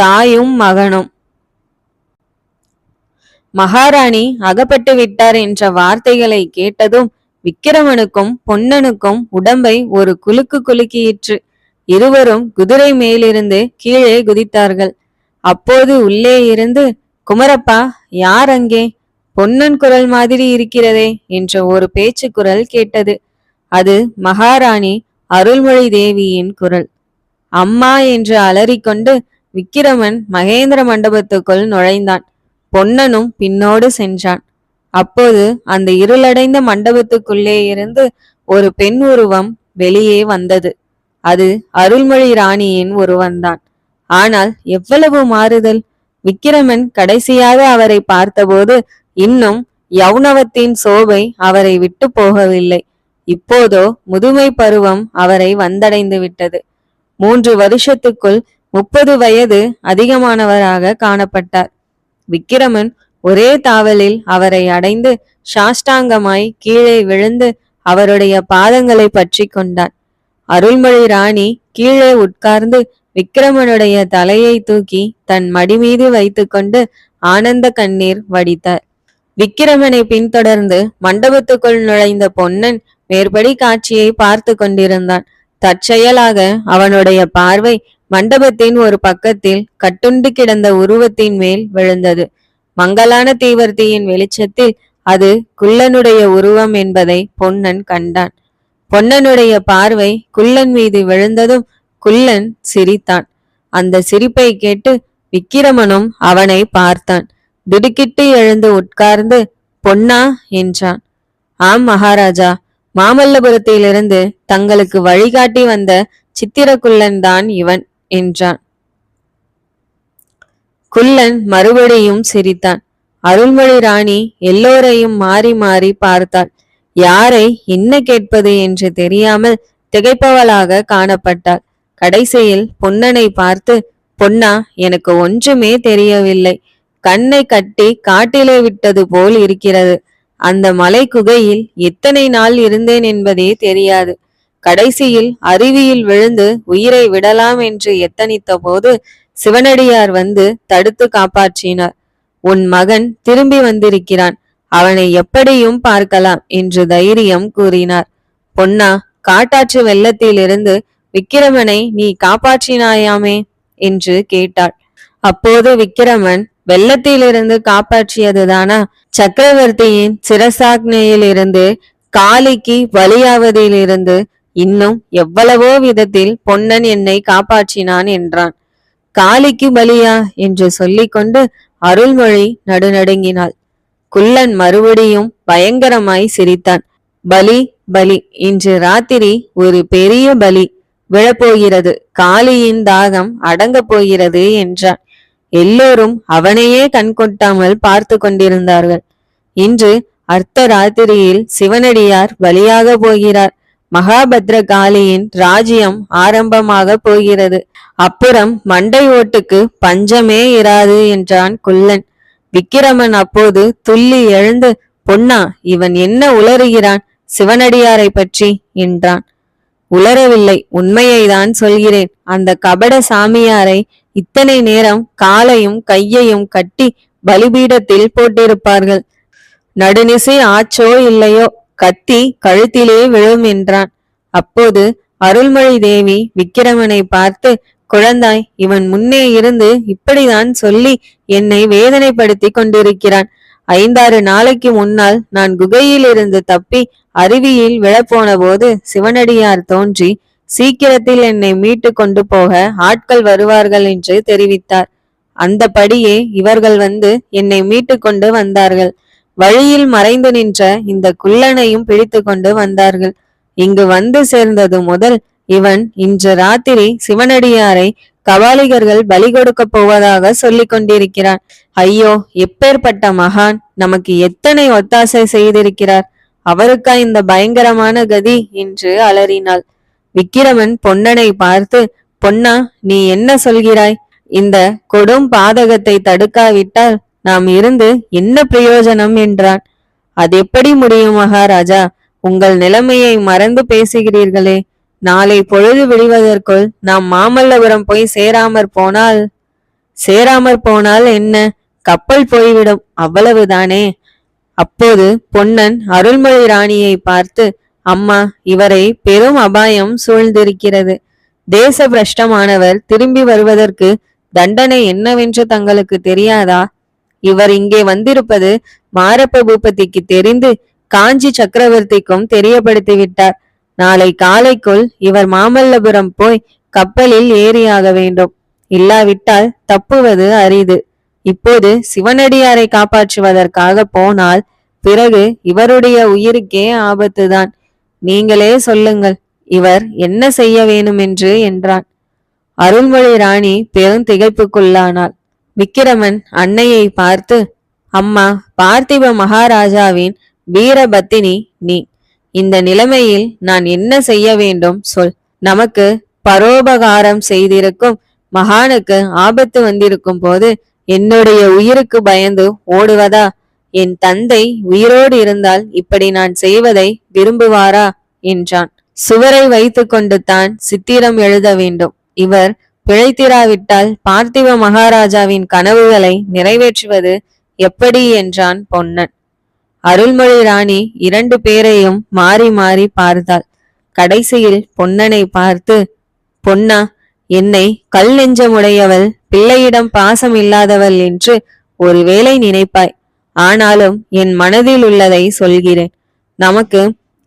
தாயும் மகனும். மகாராணி அகப்பட்டு விட்டார் என்ற வார்த்தைகளை கேட்டதும் விக்கிரமனுக்கும் பொன்னனுக்கும் உடம்பை ஒரு குலுக்கு குலுக்கியிற்று. இருவரும் குதிரை மேலிருந்து கீழே குதித்தார்கள். அப்போது உள்ளே இருந்து, குமரப்பா, யார் அங்கே? பொன்னன் குரல் மாதிரி இருக்கிறதே என்ற ஒரு பேச்சு குரல் கேட்டது. அது மகாராணி அருள்மொழி தேவியின் குரல். அம்மா என்று அலறிக்கொண்டு விக்கிரமன் மகேந்திர மண்டபத்துக்குள் நுழைந்தான். பொன்னனும் பின்னோடு சென்றான். அப்போது அந்த இருளடைந்த மண்டபத்துக்குள்ளே இருந்து ஒரு பெண் உருவம் வெளியே வந்தது. அது அருள்மொழி ராணியின் உருவந்தான். ஆனால் எவ்வளவு மாறுதல்! விக்கிரமன் கடைசியாக அவரை பார்த்தபோது இன்னும் யௌனவத்தின் சோபை அவரை விட்டு போகவில்லை. இப்போதோ முதுமை பருவம் அவரை வந்தடைந்து விட்டது. 3 வருஷத்துக்குள் 30 வயது அதிகமானவராக காணப்பட்டார். விக்கிரமன் ஒரே தாவலில் அவரை அடைந்து சாஷ்டாங்கமாய் கீழே விழுந்து அவருடைய பாதங்களை பற்றி கொண்டான். அருள்மொழி ராணி கீழே உட்கார்ந்து விக்கிரமனுடைய தலையை தூக்கி தன் மடி மீது வைத்து கொண்டு ஆனந்த கண்ணீர் வடித்தார். விக்கிரமனை பின்தொடர்ந்து மண்டபத்துக்குள் நுழைந்த பொன்னன் மேற்படி காட்சியை பார்த்து கொண்டிருந்தான். தற்செயலாக அவனுடைய பார்வை மண்டபத்தின் ஒரு பக்கத்தில் கட்டுண்டு கிடந்த உருவத்தின் மேல் விழுந்தது. மங்கலான தீவர்த்தியின் வெளிச்சத்தில் அது குள்ளனுடைய உருவம் என்பதை பொன்னன் கண்டான். பொன்னனுடைய பார்வை குள்ளன் மீது விழுந்ததும் குள்ளன் சிரித்தான். அந்த சிரிப்பை கேட்டு விக்கிரமனும் அவனை பார்த்தான். திடுக்கிட்டு எழுந்து உட்கார்ந்து, பொன்னா என்றான். ஆம் மகாராஜா, மாமல்லபுரத்திலிருந்து தங்களுக்கு வழிகாட்டி வந்த சித்திரக்குள்ளன் தான் இவன் என்றான். குள்ளன் மறுபடியும் சிரித்தான். அருள்மொழி ராணி எல்லோரையும் மாறி மாறி பார்த்தாள். யாரை என்ன கேட்பது என்று தெரியாமல் திகைப்பவளாக காணப்பட்டாள். கடைசியில் பொன்னனை பார்த்து, பொன்னா, எனக்கு ஒன்றுமே தெரியவில்லை. கண்ணை கட்டி காட்டிலே விட்டது போல் இருக்கிறது. அந்த மலை குகையில் எத்தனை நாள் இருந்தேன் என்பதே தெரியாது. கடைசியில் அருவியில் விழுந்து உயிரை விடலாம் என்று எத்தனித்த போது சிவனடியார் வந்து தடுத்து காப்பாற்றினார். உன் மகன் திரும்பி வந்திருக்கிறான், அவனை எப்படியும் பார்க்கலாம் என்று தைரியம் கூறினார். பொன்னா, காட்டாற்று வெள்ளத்திலிருந்து விக்கிரமனை நீ காப்பாற்றினாயாமே என்று கேட்டாள். அப்போது விக்கிரமன், வெள்ளத்திலிருந்து காப்பாற்றியதுதானா? சக்கரவர்த்தியின் சிரசாக்னையிலிருந்து காலிக்கு பலியாவதிலிருந்து இன்னும் எவ்வளவோ விதத்தில் பொன்னன் என்னை காப்பாற்றினான் என்றான். காலிக்கு பலியா என்று சொல்லிக்கொண்டு அருள்மொழி நடுநடுங்கினாள். குள்ளன் மறுபடியும் பயங்கரமாய் சிரித்தான். பலி பலி, இன்று ராத்திரி ஒரு பெரிய பலி விழப்போகிறது, காளியின் தாகம் அடங்க போகிறது என்றான். எல்லோரும் அவனையே கண்கொட்டாமல் பார்த்து கொண்டிருந்தார்கள். இன்று அர்த்த ராத்திரியில் சிவனடியார் பலியாக போகிறார். மகாபத்ர காளியின் ராஜ்யம் ஆரம்பமாக போகிறது. அப்புறம் மண்டை ஓட்டுக்கு பஞ்சமே இராது என்றான் குள்ளன். விக்கிரமன் அப்போது துள்ளி எழுந்து, பொன்னா, இவன் என்ன உளறுகிறான் சிவனடியாரை பற்றி என்றான். உளரவில்லை, உண்மையை தான் சொல்கிறேன். அந்த கபட சாமியாரை இத்தனை நேரம் காலையும் கையையும் கட்டி பலிபீடத்தில் போட்டிருப்பார்கள். நடுநிசை ஆச்சோ இல்லையோ கத்தி கழுத்திலே விழும் என்றான். அப்போது அருள்மொழி தேவி விக்கிரமனை பார்த்து, குழந்தாய், இவன் முன்னே இருந்து இப்படிதான் சொல்லி என்னை வேதனைப்படுத்தி கொண்டிருக்கிறான். 5-6 நாளைக்கு முன்னால் நான் குகையில் இருந்து தப்பி அருவியில் விழப்போன போது சிவனடியார் தோன்றி சீக்கிரத்தில் என்னை மீட்டு கொண்டு போக ஆட்கள் வருவார்கள் என்று தெரிவித்தார். அந்த படியே இவர்கள் வந்து என்னை மீட்டு கொண்டு வந்தார்கள். வழியில் மறைந்து நின்ற இந்த குள்ளனையும் பிடித்து கொண்டு வந்தார்கள். இங்கு வந்து சேர்ந்தது முதல் இவன் இன்று ராத்திரி சிவனடியாரை கபாலிகர்கள் பலி கொடுக்க போவதாக சொல்லிக் கொண்டிருக்கிறான். ஐயோ, எப்பேற்பட்ட மகான்! நமக்கு எத்தனை ஒத்தாசை செய்திருக்கிறார்! அவருக்கா இந்த பயங்கரமான கதி என்று அலறினாள். விக்கிரமன் பொன்னனை பார்த்து, பொன்னா, நீ என்ன சொல்கிறாய்? இந்த கொடும் பாதகத்தை தடுக்காவிட்டால் நாம் இருந்து என்ன பிரயோஜனம் என்றான். அது எப்படி முடியும் மகாராஜா? உங்கள் நிலைமையை மறந்து பேசுகிறீர்களே. நாளை பொழுது விடுவதற்குள் நாம் மாமல்லபுரம் போய் சேராமற் போனால் சேராமற் போனால் என்ன, கப்பல் போய்விடும், அவ்வளவுதானே. அப்போது பொன்னன் அருள்மொழி ராணியை பார்த்து, அம்மா, இவரை பெரும் அபாயம் சூழ்ந்திருக்கிறது. தேச பிரஷ்டமானவர் திரும்பி வருவதற்கு தண்டனை என்னவென்று தங்களுக்கு தெரியாதா? இவர் இங்கே வந்திருப்பது மாரப்ப பூபதிக்கு தெரிந்து காஞ்சி சக்கரவர்த்திக்கும் தெரியப்படுத்திவிட்டார். நாளை காலைக்குள் இவர் மாமல்லபுரம் போய் கப்பலில் ஏறியாக வேண்டும். இல்லாவிட்டால் தப்புவது அரிது. இப்போது சிவனடியாரை காப்பாற்றுவதற்காக போனால் பிறகு இவருடைய உயிருக்கே ஆபத்துதான். நீங்களே சொல்லுங்கள், இவர் என்ன செய்ய வேணுமென்று என்றான். அருள்மொழி ராணி பெரும் திகைப்புக்குள்ளானாள். விக்கிரமன் அன்னையை பார்த்து, அம்மா, பார்த்திப மகாராஜாவின் வீரபத்தினி நீ. இந்த நிலைமையில் நான் என்ன செய்ய வேண்டும் சொல். நமக்கு பரோபகாரம் செய்திருக்கும் மகானுக்கு ஆபத்து வந்திருக்கும் போது என்னுடைய உயிருக்கு பயந்து ஓடுவதா? என் தந்தை உயிரோடு இருந்தால் இப்படி நான் செய்வதை விரும்புவாரா என்றான். சுவரை வைத்து கொண்டு தான் சித்திரம் எழுத வேண்டும். இவர் பிழைத்திராவிட்டால் பார்த்திப மகாராஜாவின் கனவுகளை நிறைவேற்றுவது எப்படி என்றான் பொன்னன். அருள்மொழி ராணி இரண்டு பேரையும் மாறி மாறி பார்த்தாள். கடைசியில் பொன்னனை பார்த்து, பொன்னா, என்னை கல் நெஞ்சமுடையவள், பிள்ளையிடம் பாசம் இல்லாதவள் என்று ஒருவேளை நினைப்பாய். ஆனாலும் என் மனதில் உள்ளதை சொல்கிறேன். நமக்கு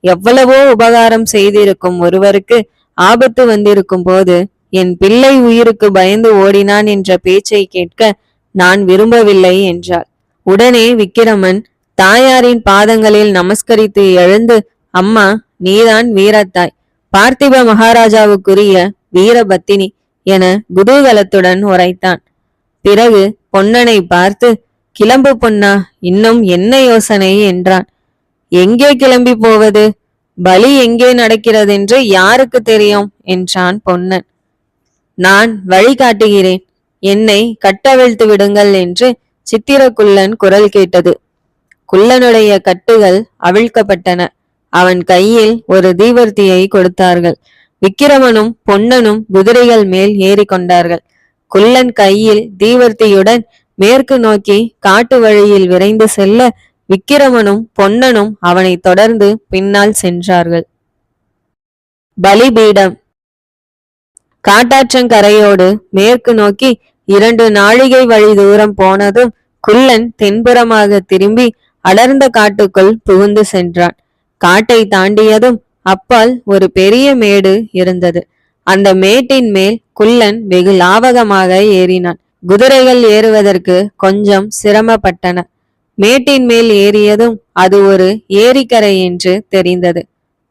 எவ்வளவோ உபகாரம் செய்திருக்கும் ஒருவருக்கு ஆபத்து வந்திருக்கும் போது என் பிள்ளை உயிருக்கு பயந்து ஓடினான் என்ற பேச்சை கேட்க நான் விரும்பவில்லை என்றாள். உடனே விக்கிரமன் தாயாரின் பாதங்களில் நமஸ்கரித்து எழுந்து, அம்மா, நீதான் வீரத்தாய், பார்த்திப மகாராஜாவுக்குரிய வீரபத்தினி என குதூகலத்துடன் உரைத்தான். பிறகு பொன்னனை பார்த்து, கிளம்பு பொன்னா, இன்னும் என்ன யோசனை என்றான். எங்கே கிளம்பி போவது? பலி எங்கே நடக்கிறதென்று யாருக்கு தெரியும் என்றான் பொன்னன். நான் வழி காட்டுகிறேன், என்னை கட்டவிழ்த்து விடுங்கள் என்று சித்திரக்குள்ளன் குரல் கேட்டது. குள்ளனுடைய கட்டுகள் அவிழ்க்கப்பட்டன. அவன் கையில் ஒரு தீவர்த்தியை கொடுத்தார்கள். விக்கிரமனும் பொன்னனும் குதிரைகள் மேல் ஏறி கொண்டார்கள். குள்ளன் கையில் தீவர்த்தியுடன் மேற்கு நோக்கி காட்டு வழியில் விரைந்து செல்ல விக்கிரமனும் பொன்னனும் அவனை தொடர்ந்து பின்னால் சென்றார்கள். பலிபீடம். காட்டாற்றங்கரையோடு மேற்கு நோக்கி 2 நாழிகை வழி தூரம் போனதும் குள்ளன் தென்புறமாக திரும்பி அடர்ந்த காட்டுக்குள் புகுந்து சென்றான். காட்டை தாண்டியதும் அப்பால் ஒரு பெரிய மேடு இருந்தது. அந்த மேட்டின் மேல் குள்ளன் வெகு லாவகமாக ஏறினான். குதிரைகள் ஏறுவதற்கு கொஞ்சம் சிரமப்பட்டன. மேட்டின் மேல் ஏறியதும் அது ஒரு ஏரிக்கரை என்று தெரிந்தது.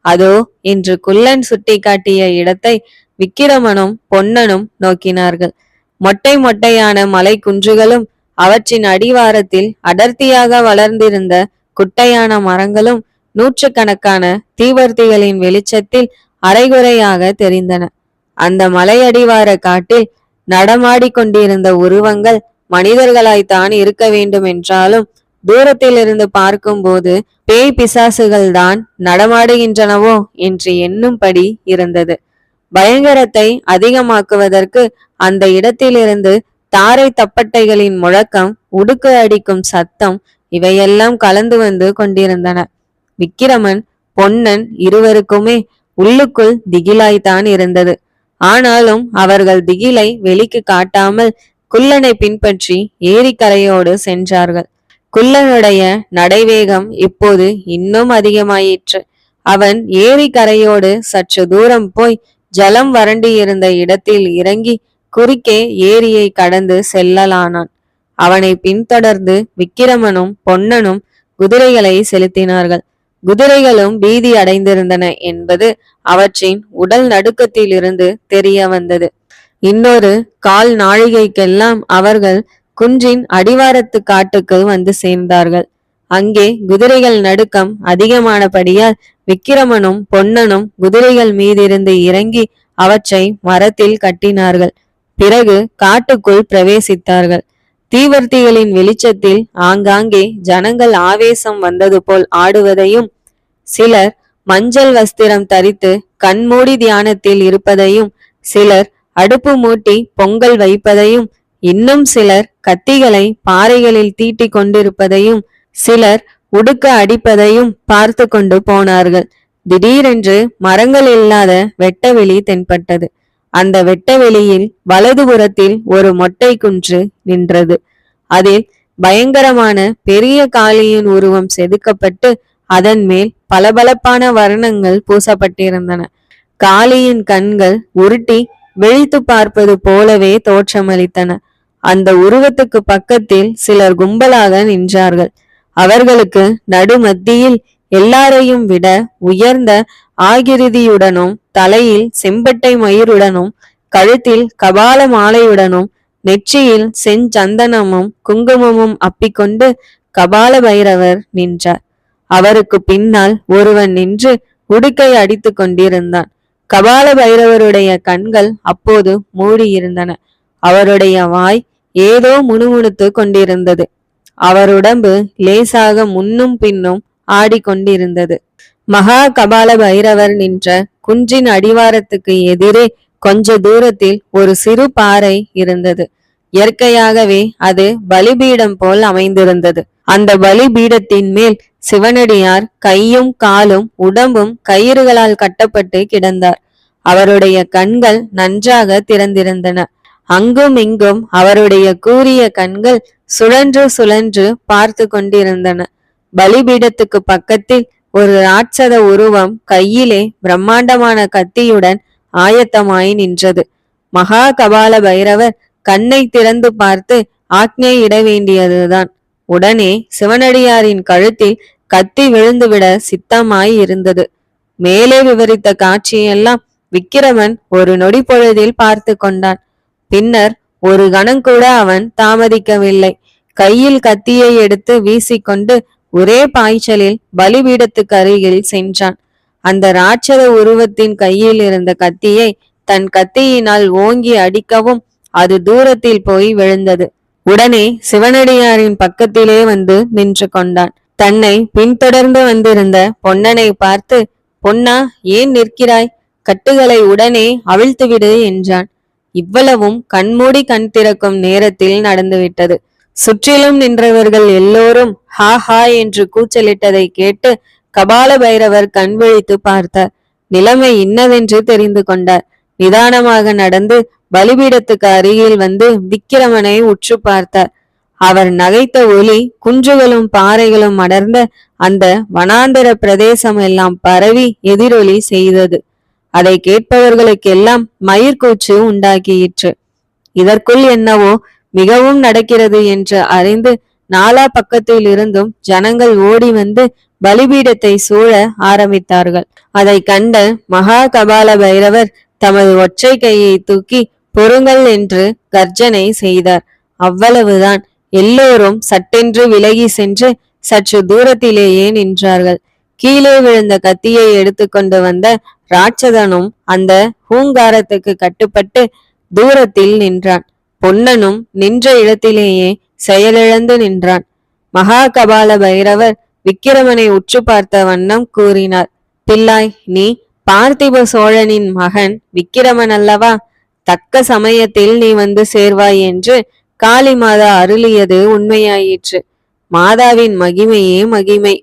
அதோ என்று குள்ளன் சுட்டி காட்டிய இடத்தை விக்கிரமனும் பொன்னனும் நோக்கினார்கள். மொட்டை மொட்டையான மலை குன்றுகளும் அவற்றின் அடிவாரத்தில் அடர்த்தியாக வளர்ந்திருந்த குட்டையான மரங்களும் நூற்றுக்கணக்கான தீவர்த்திகளின் வெளிச்சத்தில் அரைகுறையாக தெரிந்தன. அந்த மலையடிவார காட்டில் நடமாடிக்கொண்டிருந்த உருவங்கள் மனிதர்களாய்த்தான் இருக்க வேண்டும் என்றாலும் தூரத்தில் இருந்து பார்க்கும்போது பேய் பிசாசுகள் தான் நடமாடுகின்றனவோ என்று எண்ணும்படி இருந்தது. பயங்கரத்தை அதிகமாக்குவதற்கு அந்த இடத்திலிருந்து தாரை தப்பட்டைகளின் முழக்கம், உடுக்கு அடிக்கும் சத்தம் இவையெல்லாம் கலந்து வந்து கொண்டிருந்தன. விக்கிரமன் பொன்னன் இருவருக்குமே உள்ளுக்குள் திகிலாய்த்தான் இருந்தது. ஆனாலும் அவர்கள் திகிலை வெளிக்கு காட்டாமல் குள்ளனை பின்பற்றி ஏரிக்கரையோடு சென்றார்கள். குள்ளனுடைய நடைவேகம் இப்போது இன்னும் அதிகமாயிற்று. அவன் ஏரிக்கரையோடு சற்று தூரம் போய் ஜலம் வறண்டி இருந்த இடத்தில் இறங்கி குறுக்கே ஏரியை கடந்து செல்லலானான். அவனை பின்தொடர்ந்து விக்கிரமனும் பொன்னனும் குதிரைகளை செலுத்தினார்கள். குதிரைகளும் பீதி அடைந்திருந்தன என்பது அவற்றின் உடல் நடுக்கத்திலிருந்து தெரிய வந்தது. இன்னொரு 1/4 நாழிகைக்கெல்லாம் அவர்கள் குன்றின் அடிவாரத்து காட்டுக்கு வந்து சேர்ந்தார்கள். அங்கே குதிரைகள் நடுக்கம் அதிகமானபடியால் விக்கிரமனும் பொன்னனும் குதிரைகள் மீதிருந்து இறங்கி அவற்றை மரத்தில் கட்டினார்கள். பிறகு காட்டுக்குள் பிரவேசித்தார்கள். தீவர்த்திகளின் வெளிச்சத்தில் ஆங்காங்கே ஜனங்கள் ஆவேசம் வந்தது போல் ஆடுவதையும், சிலர் மஞ்சள் வஸ்திரம் தரித்து கண்மூடி தியானத்தில் இருப்பதையும், சிலர் அடுப்பு மூட்டி பொங்கல் வைப்பதையும், இன்னும் சிலர் கத்திகளை பாறைகளில் தீட்டிக் கொண்டிருப்பதையும் சிலர் உடுக்க அடிப்பதையும் பார்த்து கொண்டு போனார்கள். திடீரென்று மரங்கள் இல்லாத வெட்டவெளி தென்பட்டது. அந்த வெட்டவெளியில் வலதுபுறத்தில் ஒரு மொட்டை குன்று நின்றது. அதில் பயங்கரமான பெரிய காளியின் உருவம் செதுக்கப்பட்டு அதன் மேல் பளபளப்பான வர்ணங்கள் பூசப்பட்டிருந்தன. காளியின் கண்கள் உருட்டி விழித்து பார்ப்பது போலவே தோற்றமளித்தன. அந்த உருவத்துக்கு பக்கத்தில் சிலர் கும்பலாக நின்றார்கள். அவர்களுக்கு நடுமத்தியில் எல்லாரையும் விட உயர்ந்த ஆகிருதியுடனும் தலையில் செம்பட்டை மயிருடனும் கழுத்தில் கபால மாலையுடனும் நெற்றியில் செஞ்சந்தனமும் குங்குமமும் அப்பிக்கொண்டு கபால பைரவர் நின்றார். அவருக்கு பின்னால் ஒருவன் நின்று உடுக்கை அடித்து கொண்டிருந்தான். கபால பைரவருடைய கண்கள் அப்போது மூடியிருந்தன. அவருடைய வாய் ஏதோ முணுமுணுத்து கொண்டிருந்தது. அவருடம்பு லேசாக முன்னும் பின்னும் ஆடிக்கொண்டிருந்தது. மகா கபால பைரவர் நின்ற குன்றின் அடிவாரத்துக்கு எதிரே கொஞ்ச தூரத்தில் ஒரு சிறு பாறை இருந்தது. இயற்கையாகவே அது பலிபீடம் போல் அமைந்திருந்தது. அந்த பலிபீடத்தின் மேல் சிவனடியார் கையும் காலும் உடம்பும் கயிறுகளால் கட்டப்பட்டு கிடந்தார். அவருடைய கண்கள் நன்றாக திறந்திருந்தன. அங்கும் இங்கும் அவருடைய கூரிய கண்கள் சுழன்று சுழன்று பார்த்து கொண்டிருந்தன. பலிபீடத்துக்கு பக்கத்தில் ஒரு ராட்சத உருவம் கையிலே பிரம்மாண்டமான கத்தியுடன் ஆயத்தமாய் நின்றது. மகா கபால பைரவர் கண்ணை திறந்து பார்த்து ஆக்ஞை இட வேண்டியதுதான். உடனே சிவனடியாரின் கழுத்தில் கத்தி விழுந்துவிட சித்தமாய் இருந்தது. மேலே விவரித்த காட்சியெல்லாம் விக்கிரமன் ஒரு நொடி பொழுதில் பார்த்து கொண்டான். பின்னர் ஒரு கணங்கூட அவன் தாமதிக்கவில்லை. கையில் கத்தியை எடுத்து வீசிக்கொண்டு ஒரே பாய்ச்சலில் பலிபீடத்துக்கு அருகில் சென்றான். அந்த ராட்சத உருவத்தின் கையில் இருந்த கத்தியை தன் கத்தியினால் ஓங்கி அடிக்கவும் அது தூரத்தில் போய் விழுந்தது. உடனே சிவனடியாரின் பக்கத்திலே வந்து நின்று கொண்டான். தன்னை பின்தொடர்ந்து வந்திருந்த பொன்னனை பார்த்து, பொன்னா, ஏன் நிற்கிறாய்? கட்டுகளை உடனே அவிழ்த்துவிடு என்றான். இவ்வளவும் கண்மூடி கண் திறக்கும் நேரத்தில் நடந்துவிட்டது. சுற்றிலும் நின்றவர்கள் எல்லோரும் ஹா ஹா என்று கூச்சலிட்டதை கேட்டு கபால பைரவர் கண் விழித்து பார்த்தார். நிலைமை இன்னதென்று தெரிந்து கொண்டார். நிதானமாக நடந்து பலிபீடத்துக்கு அருகில் வந்து விக்கிரமனை உற்று பார்த்தார். அவர் நகைத்த ஒலி குன்றுகளும் பாறைகளும் அடர்ந்த அந்த வனாந்தர பிரதேசம் எல்லாம் பரவி எதிரொலி செய்தது. அதை கேட்பவர்களுக்கெல்லாம் மயிர்கூச்சு உண்டாக்கியிற்று. இதற்குள் என்னவோ மிகவும் நடக்கிறது என்று அறிந்து நாலா பக்கத்தில் இருந்தும் ஜனங்கள் ஓடி வந்து பலிபீடத்தை சூழ ஆரம்பித்தார்கள். அதை கண்ட மகா கபால பைரவர் தமது ஒற்றை கையை தூக்கி பொறுங்கள் என்று கர்ஜனை செய்தார். அவ்வளவுதான். எல்லோரும் சட்டென்று விலகி சென்று சற்று தூரத்திலேயே நின்றார்கள். கீழே விழுந்த கத்தியை எடுத்துக்கொண்டு வந்த ராட்சதனும் அந்த ஹூங்காரத்துக்கு கட்டுப்பட்டு தூரத்தில் நின்றான். பொன்னனும் நின்ற இடத்திலேயே செயலிழந்து நின்றான். மகா கபால பைரவர் விக்கிரமனை உற்று பார்த்த வண்ணம் கூறினார், பிள்ளாய், நீ பார்த்திப சோழனின் மகன் விக்கிரமன் அல்லவா? தக்க சமயத்தில் நீ வந்து சேர்வாய் என்று காளி மாதா அருளியது உண்மையாயிற்று. மாதாவின் மகிமையே மகிமை.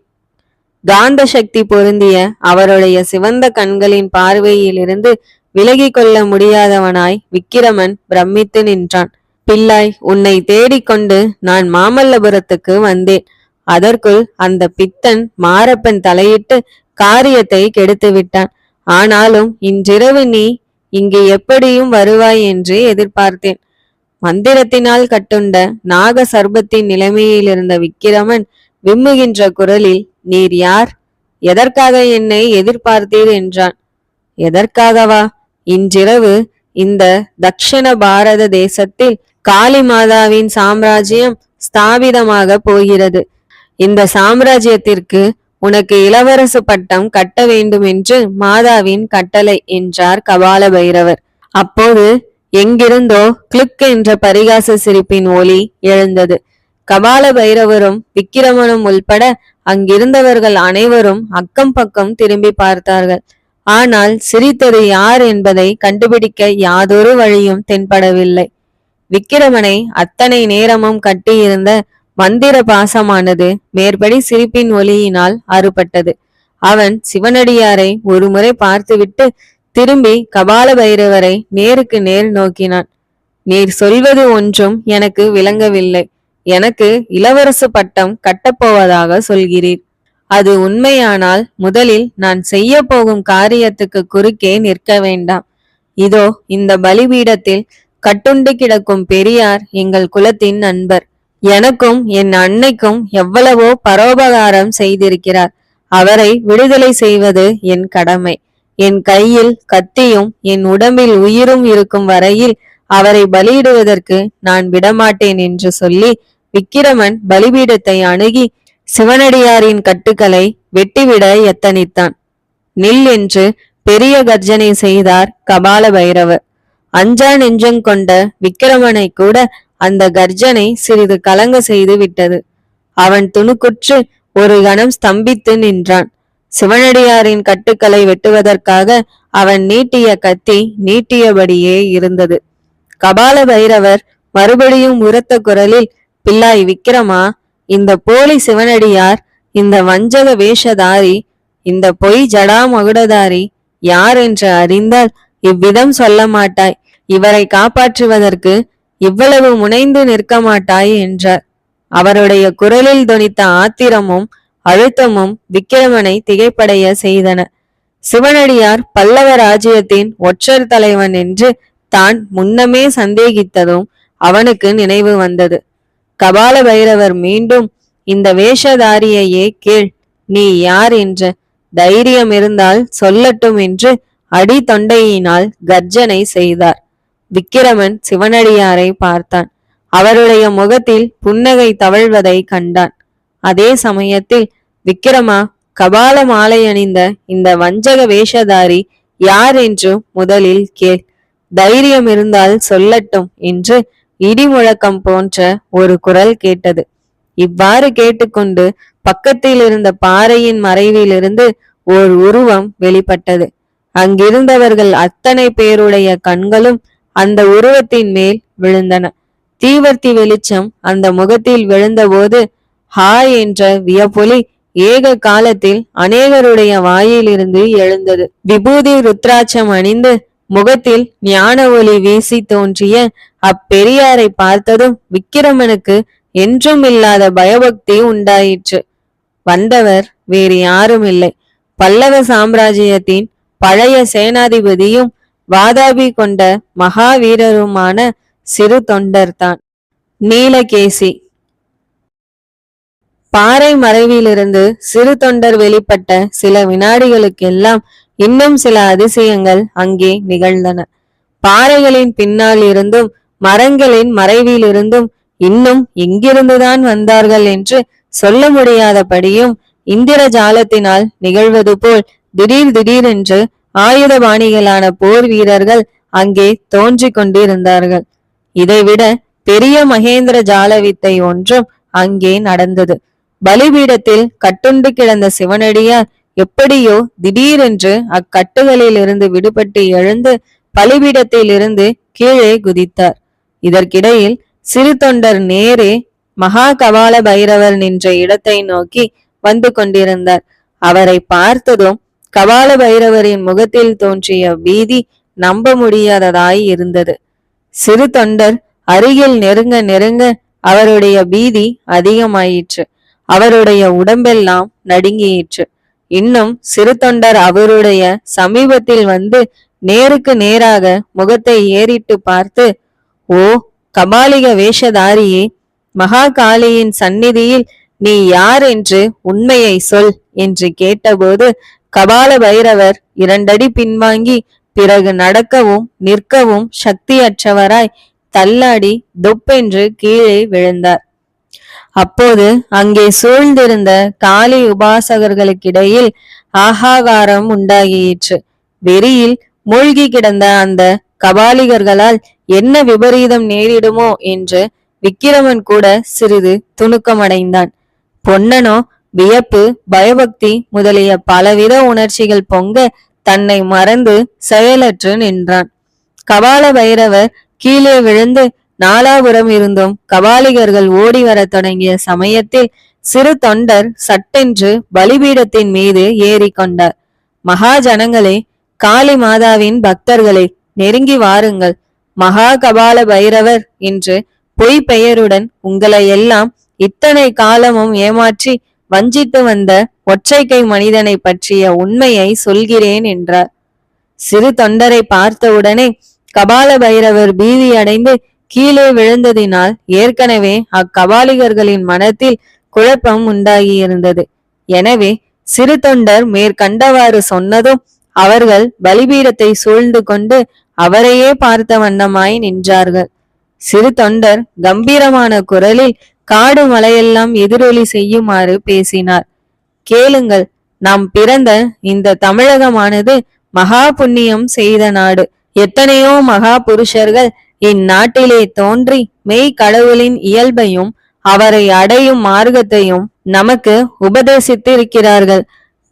காந்த சக்தி பொருந்திய அவருடைய சிவந்த கண்களின் பார்வையிலிருந்து விலகி கொள்ள முடியாதவனாய் விக்கிரமன் பிரமித்து நின்றான். பிள்ளாய், உன்னை தேடிக்கொண்டு நான் மாமல்லபுரத்துக்கு வந்தேன். அதற்குள் அந்த பித்தன் மாரப்பன் தலையிட்டு காரியத்தை கெடுத்து விட்டான். ஆனாலும் இன்றிரவு நீ இங்கு எப்படியும் வருவாய் என்று எதிர்பார்த்தேன். மந்திரத்தினால் கட்டுண்ட நாக சர்பத்தின் நிலைமையில் இருந்த விக்கிரமன் விம்முகின்ற குரலில், நீர் யார்? எதற்காக என்னை எதிர்பார்த்தீர் என்றான். எதற்காகவா? இன்றிரவு இந்த தக்ஷண பாரத தேசத்தில் காளி மாதாவின் சாம்ராஜ்யம் ஸ்தாபிதமாக போகிறது. இந்த சாம்ராஜ்யத்திற்கு உனக்கு இளவரசு பட்டம் கட்ட வேண்டும் என்று மாதாவின் கட்டளை என்றார் கபால பைரவர். அப்போது எங்கிருந்தோ கிளுக் என்ற பரிகாச சிரிப்பின் ஒலி எழுந்தது. கபால பைரவரும் விக்கிரமனும் உள்பட அங்கிருந்தவர்கள் அனைவரும் அக்கம் பக்கம் திரும்பி பார்த்தார்கள். ஆனால் சிரித்தது யார் என்பதை கண்டுபிடிக்க யாதொரு வழியும் தென்படவில்லை. விக்கிரமனை அத்தனை நேரமும் கட்டியிருந்த மந்திர பாசமானது மேற்படி சிரிப்பின் ஒலியினால் அறுபட்டது. அவன் சிவனடியாரை ஒருமுறை பார்த்துவிட்டு திரும்பி கபால பைரவரை நேருக்கு நேர் நோக்கினான். நீர் சொல்வது ஒன்றும் எனக்கு விளங்கவில்லை. எனக்கு இளவரசு பட்டம் கட்டப்போவதாக சொல்கிறீர். அது உண்மையானால் முதலில் நான் செய்ய போகும் காரியத்துக்கு குறுக்கே நிற்க வேண்டாம். இதோ இந்த பலிபீடத்தில் கட்டுண்டு கிடக்கும் பெரியார் எங்கள் குலத்தின் நண்பர். எனக்கும் என் அன்னைக்கும் எவ்வளவோ பரோபகாரம் செய்திருக்கிறார். அவரை விடுதலை செய்வது என் கடமை. என் கையில் கத்தியும் என் உடம்பில் உயிரும் இருக்கும் வரையில் அவரை பலியிடுவதற்கு நான் விடமாட்டேன் என்று சொல்லி விக்கிரமன் பலிபீடத்தை அணுகி சிவனடியாரின் கட்டுக்களை வெட்டிவிட எத்தனித்தான். நில் என்று பெரிய கர்ஜனை செய்தார் கபால பைரவர். அஞ்சா நெஞ்சங்கொண்ட விக்கிரமனை கூட அந்த கர்ஜனை சிறிது கலங்க செய்து விட்டது. அவன் துணுக்குற்று ஒரு கணம் ஸ்தம்பித்து நின்றான். சிவனடியாரின் கட்டுக்களை வெட்டுவதற்காக அவன் நீட்டிய கத்தி நீட்டியபடியே இருந்தது. கபால பைரவர் மறுபடியும் உரத்த குரலில், பிள்ளாய் விக்கிரமா, இந்த போலி சிவனடியார், இந்த வஞ்சக வேஷதாரி, இந்த பொய் ஜடா மகுடதாரி யார் என்று அறிந்தால் இவ்விதம் சொல்ல மாட்டாய். இவரை காப்பாற்றுவதற்கு இவ்வளவு முனைந்து நிற்க மாட்டாய் என்றார். அவருடைய குரலில் தொனித்த ஆத்திரமும் அழுத்தமும் விக்கிரமனை திகைப்படைய செய்தன. சிவனடியார் பல்லவ ராஜ்யத்தின் ஒற்றர் தலைவன் என்று தான் முன்னமே சந்தேகித்ததும் அவனுக்கு நினைவு வந்தது. கபால பைரவர் மீண்டும், இந்த வேஷதாரியையே கேள், நீ யார் என்ற தைரியம் இருந்தால் சொல்லட்டும் என்று அடி தொண்டையினால் கர்ஜனை செய்தார். விக்கிரமன் சிவனடியாரை பார்த்தான். அவருடைய முகத்தில் புன்னகை தவழ்வதை கண்டான். அதே சமயத்தில், விக்கிரமா, கபால மாலை அணிந்த இந்த வஞ்சக வேஷதாரி யார் என்று முதலில் கேள். தைரியம் இருந்தால் சொல்லட்டும் என்று இடி முழக்கம் போன்ற ஒரு குரல் கேட்டது. இவ்வாறு கேட்டுக்கொண்டு பக்கத்தில் இருந்த பாறையின் மறைவிலிருந்து ஓர் உருவம் வெளிப்பட்டது. அங்கிருந்தவர்கள் அத்தனை பேருடைய கண்களும் அந்த உருவத்தின் மேல் விழுந்தன. தீவர்த்தி வெளிச்சம் அந்த முகத்தில் விழுந்தபோது ஹா என்ற வியப்பொலி ஏக காலத்தில் அநேகருடைய வாயிலிருந்து எழுந்தது. விபூதி ருத்ராட்சம் அணிந்து முகத்தில் ஞான ஒளி வீசி தோன்றிய அப்பெரியாரை பார்த்ததும் விக்கிரமனுக்கு என்றும் இல்லாத பயபக்தி உண்டாயிற்று. வந்தவர் வேறு யாரும் இல்லை, பல்லவ சாம்ராஜ்யத்தின் பழைய சேனாதிபதியும் வாதாபி கொண்ட மகாவீரருமான சிறு தொண்டர்தான், நீலகேசி. பாறை மறைவிலிருந்து சிறு தொண்டர் வெளிப்பட்ட சில வினாடிகளுக்கெல்லாம் இன்னும் சில அதிசயங்கள் அங்கே நிகழ்ந்தன. பாறைகளின் பின்னால் இருந்தும் மரங்களின் மறைவிலிருந்தும் இன்னும் எங்கிருந்துதான் வந்தார்கள் என்று சொல்ல முடியாதபடியும் இந்திர ஜாலத்தினால் நிகழ்வது போல் திடீர் திடீரென்று ஆயுதபாணிகளான போர் வீரர்கள் அங்கே தோன்றிக் கொண்டிருந்தார்கள். இதைவிட பெரிய மகேந்திர ஜால வித்தை ஒன்றும் அங்கே நடந்தது. பலிபீடத்தில் கட்டுண்டு கிடந்த சிவனடியார் எப்படியோ திடீரென்று அக்கட்டுகளில் இருந்து விடுபட்டு எழுந்து பலிபீடத்தில் இருந்து கீழே குதித்தார். இதற்கிடையில் சிறு தொண்டர் நேரே மகா கபால பைரவர் நின்ற இடத்தை நோக்கி வந்து கொண்டிருந்தார். அவரை பார்த்ததும் கபால பைரவரின் முகத்தில் தோன்றிய பீதி நம்ப முடியாததாய் இருந்தது. சிறு தொண்டர் அருகில் நெருங்க நெருங்க அவருடைய பீதி அதிகமாயிற்று. அவருடைய உடம்பெல்லாம் நடுங்கியிற்று. இன்னும் சிறு தொண்டர் அவருடைய சமீபத்தில் வந்து நேருக்கு நேராக முகத்தை ஏறிட்டு பார்த்து, ஓ கபாலிக வேஷதாரியே, மகா காளியின் சந்நிதியில் நீ யார் என்று உண்மையை சொல் என்று கேட்டபோது கபால பைரவர் 2 அடி பின்வாங்கி பிறகு நடக்கவும் நிற்கவும் சக்தியற்றவராய் தள்ளாடி தொப்பென்று கீழே விழுந்தார். அப்போது அங்கே சூழ்ந்திருந்த காளி உபாசகர்களுக்கிடையில் ஆகாகாரம் உண்டாகியிற்று. வெறியில் மூழ்கி கிடந்த அந்த கபாலிகர்களால் என்ன விபரீதம் நேரிடுமோ என்று விக்கிரமன் கூட சிறிது துணுக்கமடைந்தான். பொன்னனோ வியப்பு, பயபக்தி முதலிய பலவித உணர்ச்சிகள் பொங்க தன்னை மறந்து செயலற்று நின்றான். கபால பைரவர் கீழே விழுந்து நாலாபுரம் இருந்தும் கபாலிகர்கள் ஓடி வரத் தொடங்கிய சமயத்தில் சிறு தொண்டர் சட்டென்று பலிபீடத்தின் மீது ஏறி கொண்டார். மகா ஜனங்களே, காளி மாதாவின் பக்தர்களே, நெருங்கி வாருங்கள். மகா கபால பைரவர் என்று பொய் பெயருடன் உங்களை எல்லாம் இத்தனை காலமும் ஏமாற்றி வஞ்சித்து வந்த ஒற்றைக்கை மனிதனை பற்றிய உண்மையை சொல்கிறேன் என்றார். சிறு தொண்டரை பார்த்தவுடனே கபால பைரவர் பீதி அடைந்து கீழே விழுந்ததினால் ஏற்கனவே அக்கபாலிகர்களின் மனத்தில் குழப்பம் உண்டாகியிருந்தது. எனவே சிறு தொண்டர் மேற்கண்டவாறு சொன்னதும் அவர்கள் பலிபீடத்தை சூழ்ந்து கொண்டு அவரையே பார்த்த வண்ணமாய் நின்றார்கள். சிறு தொண்டர் கம்பீரமான குரலில் காடு மலையெல்லாம் எதிரொலி செய்யுமாறு பேசினார். கேளுங்கள், நாம் பிறந்த இந்த தமிழகமானது மகா புண்ணியம் செய்த நாடு. எத்தனையோ மகா புருஷர்கள் இந்நாட்டிலே தோன்றி மெய் கடவுளின் இயல்பையும் அவரை அடையும் மார்க்கத்தையும் நமக்கு உபதேசித்திருக்கிறார்கள்.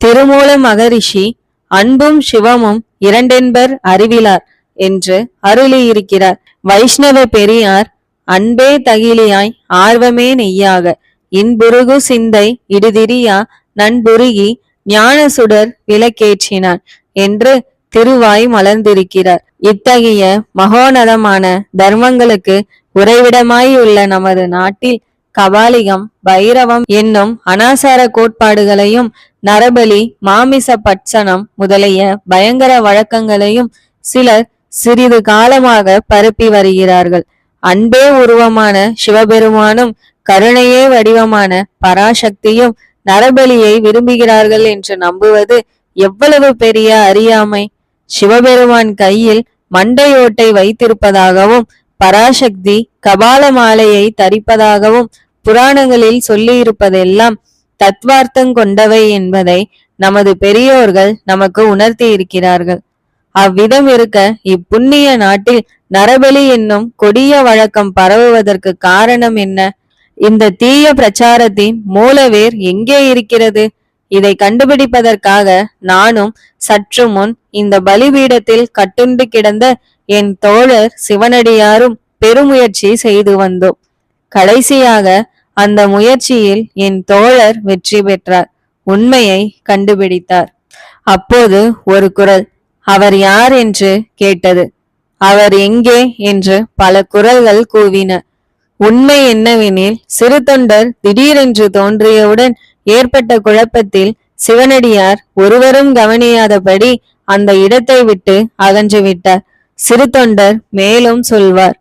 திருமூல மகரிஷி அன்பும் சிவமும் இரண்டென்பர் அறிவிலார் என்று அருளியிருக்கிறார். வைஷ்ணவ பெரியார் அன்பே தகிலியாய் ஆர்வமே நெய்யாக இன்புருகு சிந்தை இடுதிரியா நண்புருகி ஞான சுடர் விளக்கேற்றினான் என்று திருவாய் மலர்ந்திருக்கிறார். இத்தகைய மகோனதமான தர்மங்களுக்கு உறைவிடமாய் உள்ள நமது நாட்டில் கபாலிகம், பைரவம் என்னும் அனாசார கோட்பாடுகளையும் நரபலி, மாமிச பட்சணம் முதலிய பயங்கர வழக்கங்களையும் சிலர் சிறிது காலமாக பரப்பி வருகிறார்கள். அன்பே உருவமான சிவபெருமானும் கருணையே வடிவமான பராசக்தியும் நரபலியை விரும்புகிறார்கள் என்று நம்புவது எவ்வளவு பெரிய அறியாமை! சிவபெருமான் கையில் மண்டையோட்டை வைத்திருப்பதாகவும் பராசக்தி கபால மாலையை தரிப்பதாகவும் புராணங்களில் சொல்லியிருப்பதெல்லாம் தத்வார்த்தம் கொண்டவை என்பதை நமது பெரியோர்கள் நமக்கு உணர்த்தி இருக்கிறார்கள். அவ்விதம் இருக்க இப்புண்ணிய நாட்டில் நரபலி என்னும் கொடிய வழக்கம் பரவுவதற்கு காரணம் என்ன? இந்த தீய பிரச்சாரத்தின் மூலவேர் எங்கே இருக்கிறது? இதை கண்டுபிடிப்பதற்காக நானும் சற்று முன் இந்த பலிபீடத்தில் கட்டுண்டு கிடந்த என் தோழர் சிவனடியாரும் பெருமுயற்சி செய்து வந்தோம். கடைசியாக அந்த முயற்சியில் என் தோழர் வெற்றி பெற்றார், உண்மையை கண்டுபிடித்தார். அப்போது ஒரு குரல் அவர் யார் என்று கேட்டது. அவர் எங்கே என்று பல குரல்கள் கூவின. உண்மை என்னவெனில், சிறு தொண்டர் திடீரென்று தோன்றியவுடன் ஏற்பட்ட குழப்பத்தில் சிவனடியார் ஒருவரும் கவனியாதபடி அந்த இடத்தை விட்டு அகன்று விட்டார். சிறு தொண்டர் மேலும் சொல்வார்.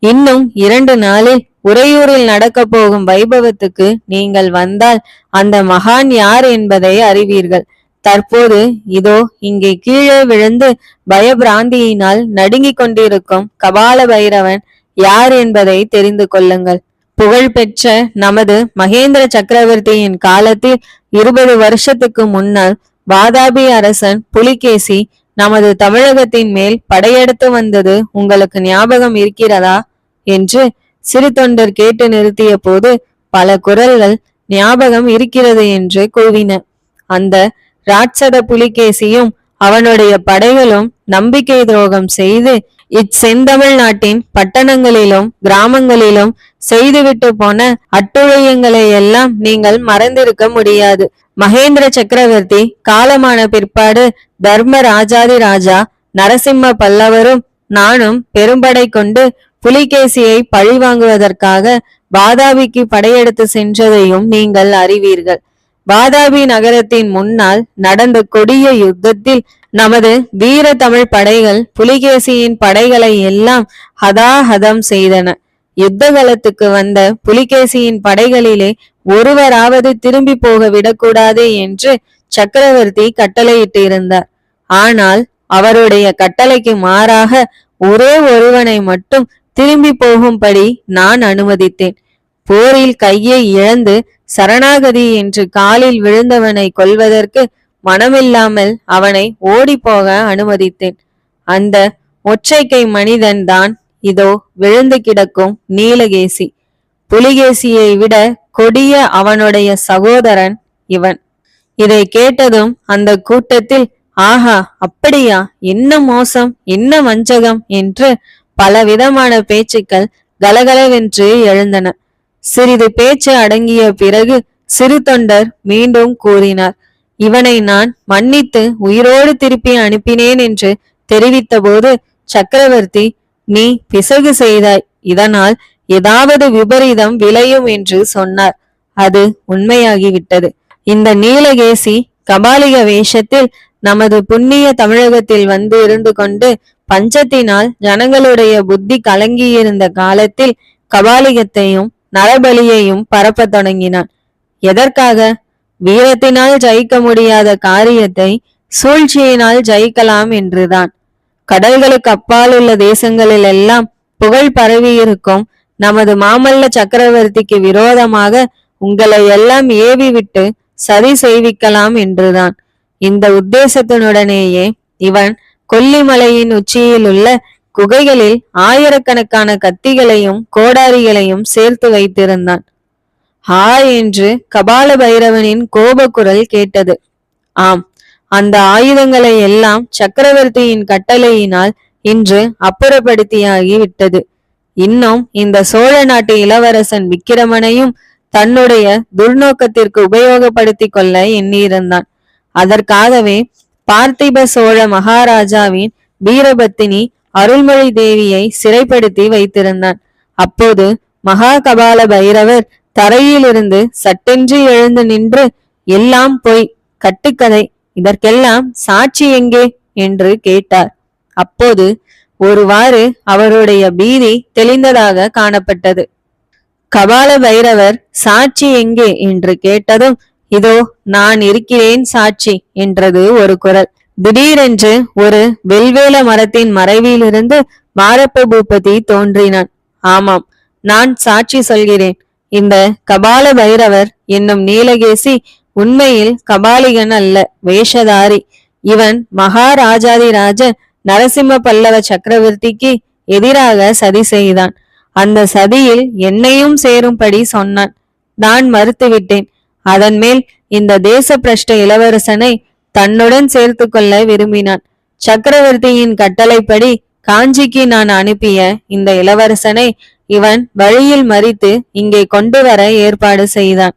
இன்னும் 2 நாளில் உறையூரில் நடக்க போகும் வைபவத்துக்கு நீங்கள் வந்தால் அந்த மகான் யார் என்பதை அறிவீர்கள். தற்போது இதோ இங்கே கீழே விழுந்து பயபிராந்தியினால் நடுங்கிக் கொண்டிருக்கும் கபால பைரவன் யார் என்பதை தெரிந்து கொள்ளுங்கள். புகழ்பெற்ற நமது மகேந்திர சக்கரவர்த்தியின் காலத்தில் 20 வருஷத்துக்கு முன்னால் வாதாபி அரசன் புலிகேசி நமது தமிழகத்தின் மேல் படையெடுத்து வந்தது உங்களுக்கு ஞாபகம் இருக்கிறதா என்று சிறு தொண்டர் கேட்டு நிறுத்திய போது பல குரல்கள் ஞாபகம் இருக்கிறது என்று கூவின. அந்த ராட்சத புலிகேசியும் அவனுடைய படைகளும் நம்பிக்கை துரோகம் செய்து இச்செந்தமிழ் நாட்டின் பட்டணங்களிலும் கிராமங்களிலும் செய்துவிட்டு போன அட்டுழியங்களை எல்லாம் நீங்கள் மறந்திருக்க முடியாது. மகேந்திர சக்கரவர்த்தி காலமான பிற்பாடு தர்ம ராஜாதி ராஜா நரசிம்ம பல்லவரும் நானும் பெரும்படை கொண்டு புலிகேசியை பழி வாங்குவதற்காக வாதாபிக்கு படையெடுத்து சென்றதையும் நீங்கள் அறிவீர்கள். வாதாபி நகரத்தின் முன்னால் நடந்த கொடிய யுத்தத்தில் நமது வீர தமிழ் படைகள் புலிகேசியின் படைகளை எல்லாம் ஹதாஹதம் செய்தன. யுத்த களத்துக்கு வந்த புலிகேசியின் படைகளிலே ஒருவராவது திரும்பி போக விடக்கூடாது என்று சக்கரவர்த்தி கட்டளையிட்டு இருந்தார். ஆனால் அவருடைய கட்டளைக்கு மாறாக ஒரே ஒருவனை மட்டும் திரும்பி போகும்படி நான் அனுமதித்தேன். போரில் கையை இழந்து சரணாகதி என்று காலில் விழுந்தவனை கொல்வதற்கு மனமில்லாமல் அவனை ஓடி போக அனுமதித்தேன். அந்த ஒற்றைக்கை மனிதன் தான் இதோ விழுந்து கிடக்கும் நீலகேசி. புலிகேசியை விட கொடிய அவனுடைய சகோதரன் இவன். இதை கேட்டதும் அந்த கூட்டத்தில் ஆஹா, அப்படியா, என்ன மோசம், என்ன வஞ்சகம் என்று பலவிதமான பேச்சுக்கள் கலகலவென்று எழுந்தன. சிறிது பேச்சு அடங்கிய பிறகு சிறு தொண்டர் மீண்டும் கூறினார், இவனை நான் மன்னித்து உயிரோடு திருப்பி அனுப்பினேன் என்று தெரிவித்த போது சக்கரவர்த்தி, நீ பிசகு செய்தாய், இதனால் ஏதாவது விபரீதம் விளையும் என்று சொன்னார். அது உண்மையாகிவிட்டது. இந்த நீலகேசி கபாலிக வேஷத்தில் நமது புண்ணிய தமிழகத்தில் வந்து இருந்து கொண்டு பஞ்சத்தினால் ஜனங்களுடைய புத்தி கலங்கியிருந்த காலத்தில் கபாலிகத்தையும் நரபலியையும் பரப்ப தொடங்கினான். எதற்காக? வீரத்தினால் ஜெயிக்க முடியாத காரியத்தை சூழ்ச்சியினால் ஜெயிக்கலாம் என்றுதான். கடல்களுக்கு அப்பால் உள்ள தேசங்களில் எல்லாம் புகழ் பரவியிருக்கும் நமது மாமல்ல சக்கரவர்த்திக்கு விரோதமாக உங்களை எல்லாம் ஏவி விட்டு சதி செய்விக்கலாம் என்றுதான். இந்த உத்தேசத்தினுடனேயே இவன் கொல்லிமலையின் உச்சியில் உள்ள குகைகளில் ஆயிரக்கணக்கான கத்திகளையும் கோடாரிகளையும் சேர்த்து வைத்திருந்தான். ஹா என்று கபால பைரவனின் கோபக்குரல் கேட்டது. ஆம், அந்த ஆயுதங்களை எல்லாம் சக்கரவர்த்தியின் கட்டளையினால் இன்று அப்புறப்படுத்தியாகி விட்டது. இன்னும் இந்த சோழ நாட்டு இளவரசன் விக்கிரமனையும் தன்னுடைய துர்நோக்கத்திற்கு உபயோகப்படுத்தி கொள்ள எண்ணியிருந்தான். அதற்காகவே பார்த்திப சோழ மகாராஜாவின் வீரபத்தினி அருள்மொழி தேவியை சிறைப்படுத்தி வைத்திருந்தான். அப்போது மகா கபால பைரவர் தரையிலிருந்து சட்டென்று எழுந்து நின்று, எல்லாம் போய் கட்டுக்கதை, இதற்கெல்லாம் சாட்சி எங்கே என்று கேட்டார். அப்போது ஒருவாறு அவருடைய பீதி தெளிந்ததாக காணப்பட்டது. கபால பைரவர் சாட்சி எங்கே என்று கேட்டதும், இதோ நான் இருக்கிறேன் சாட்சி என்றது ஒரு குரல். திடீரென்று ஒரு வெல்வேல மரத்தின் மறைவிலிருந்து மாரப்ப பூபதி தோன்றினான். ஆமாம், நான் சாட்சி சொல்கிறேன். இந்த கபால பைரவர் என்னும் நீலகேசி உண்மையில் கபாலிகன் அல்ல, வேஷதாரி. இவன் மகாராஜாதிராஜ நரசிம்ம பல்லவ சக்கரவர்த்திக்கு எதிராக சதி செய்தான். அந்த சதியில் என்னையும் சேரும்படி சொன்னான். நான் மறுத்துவிட்டேன். அதன் மேல் இந்த தேச பிரஷ்ட இளவரசனை தன்னுடன் சேர்த்து கொள்ள விரும்பினான். சக்கரவர்த்தியின் கட்டளைப்படி காஞ்சிக்கு நான் அனுப்பிய இந்த இளவரசனை இவன் வழியில் மறித்து இங்கே கொண்டு வர ஏற்பாடு செய்தான்.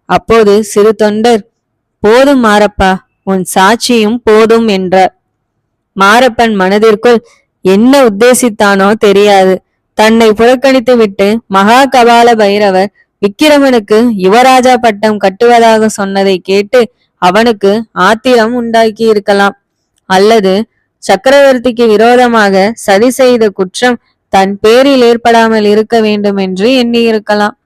அப்போது சிறு தொண்டர், போதும் மாரப்பா, உன் சாட்சியும் போதும் என்றார். மாரப்பன் மனதிற்குள் என்ன உத்தேசித்தானோ தெரியாது. தன்னை புறக்கணித்து விட்டு மகா கபால பைரவர் விக்கிரமனுக்கு யுவராஜா பட்டம் கட்டுவதாக சொன்னதை கேட்டு அவனுக்கு ஆத்திரம் உண்டாக்கி இருக்கலாம். அல்லது சக்கரவர்த்திக்கு விரோதமாக சதி செய்த குற்றம் தன் பேரில் ஏற்படாமல் இருக்க வேண்டும் என்று எண்ணியிருக்கலாம்.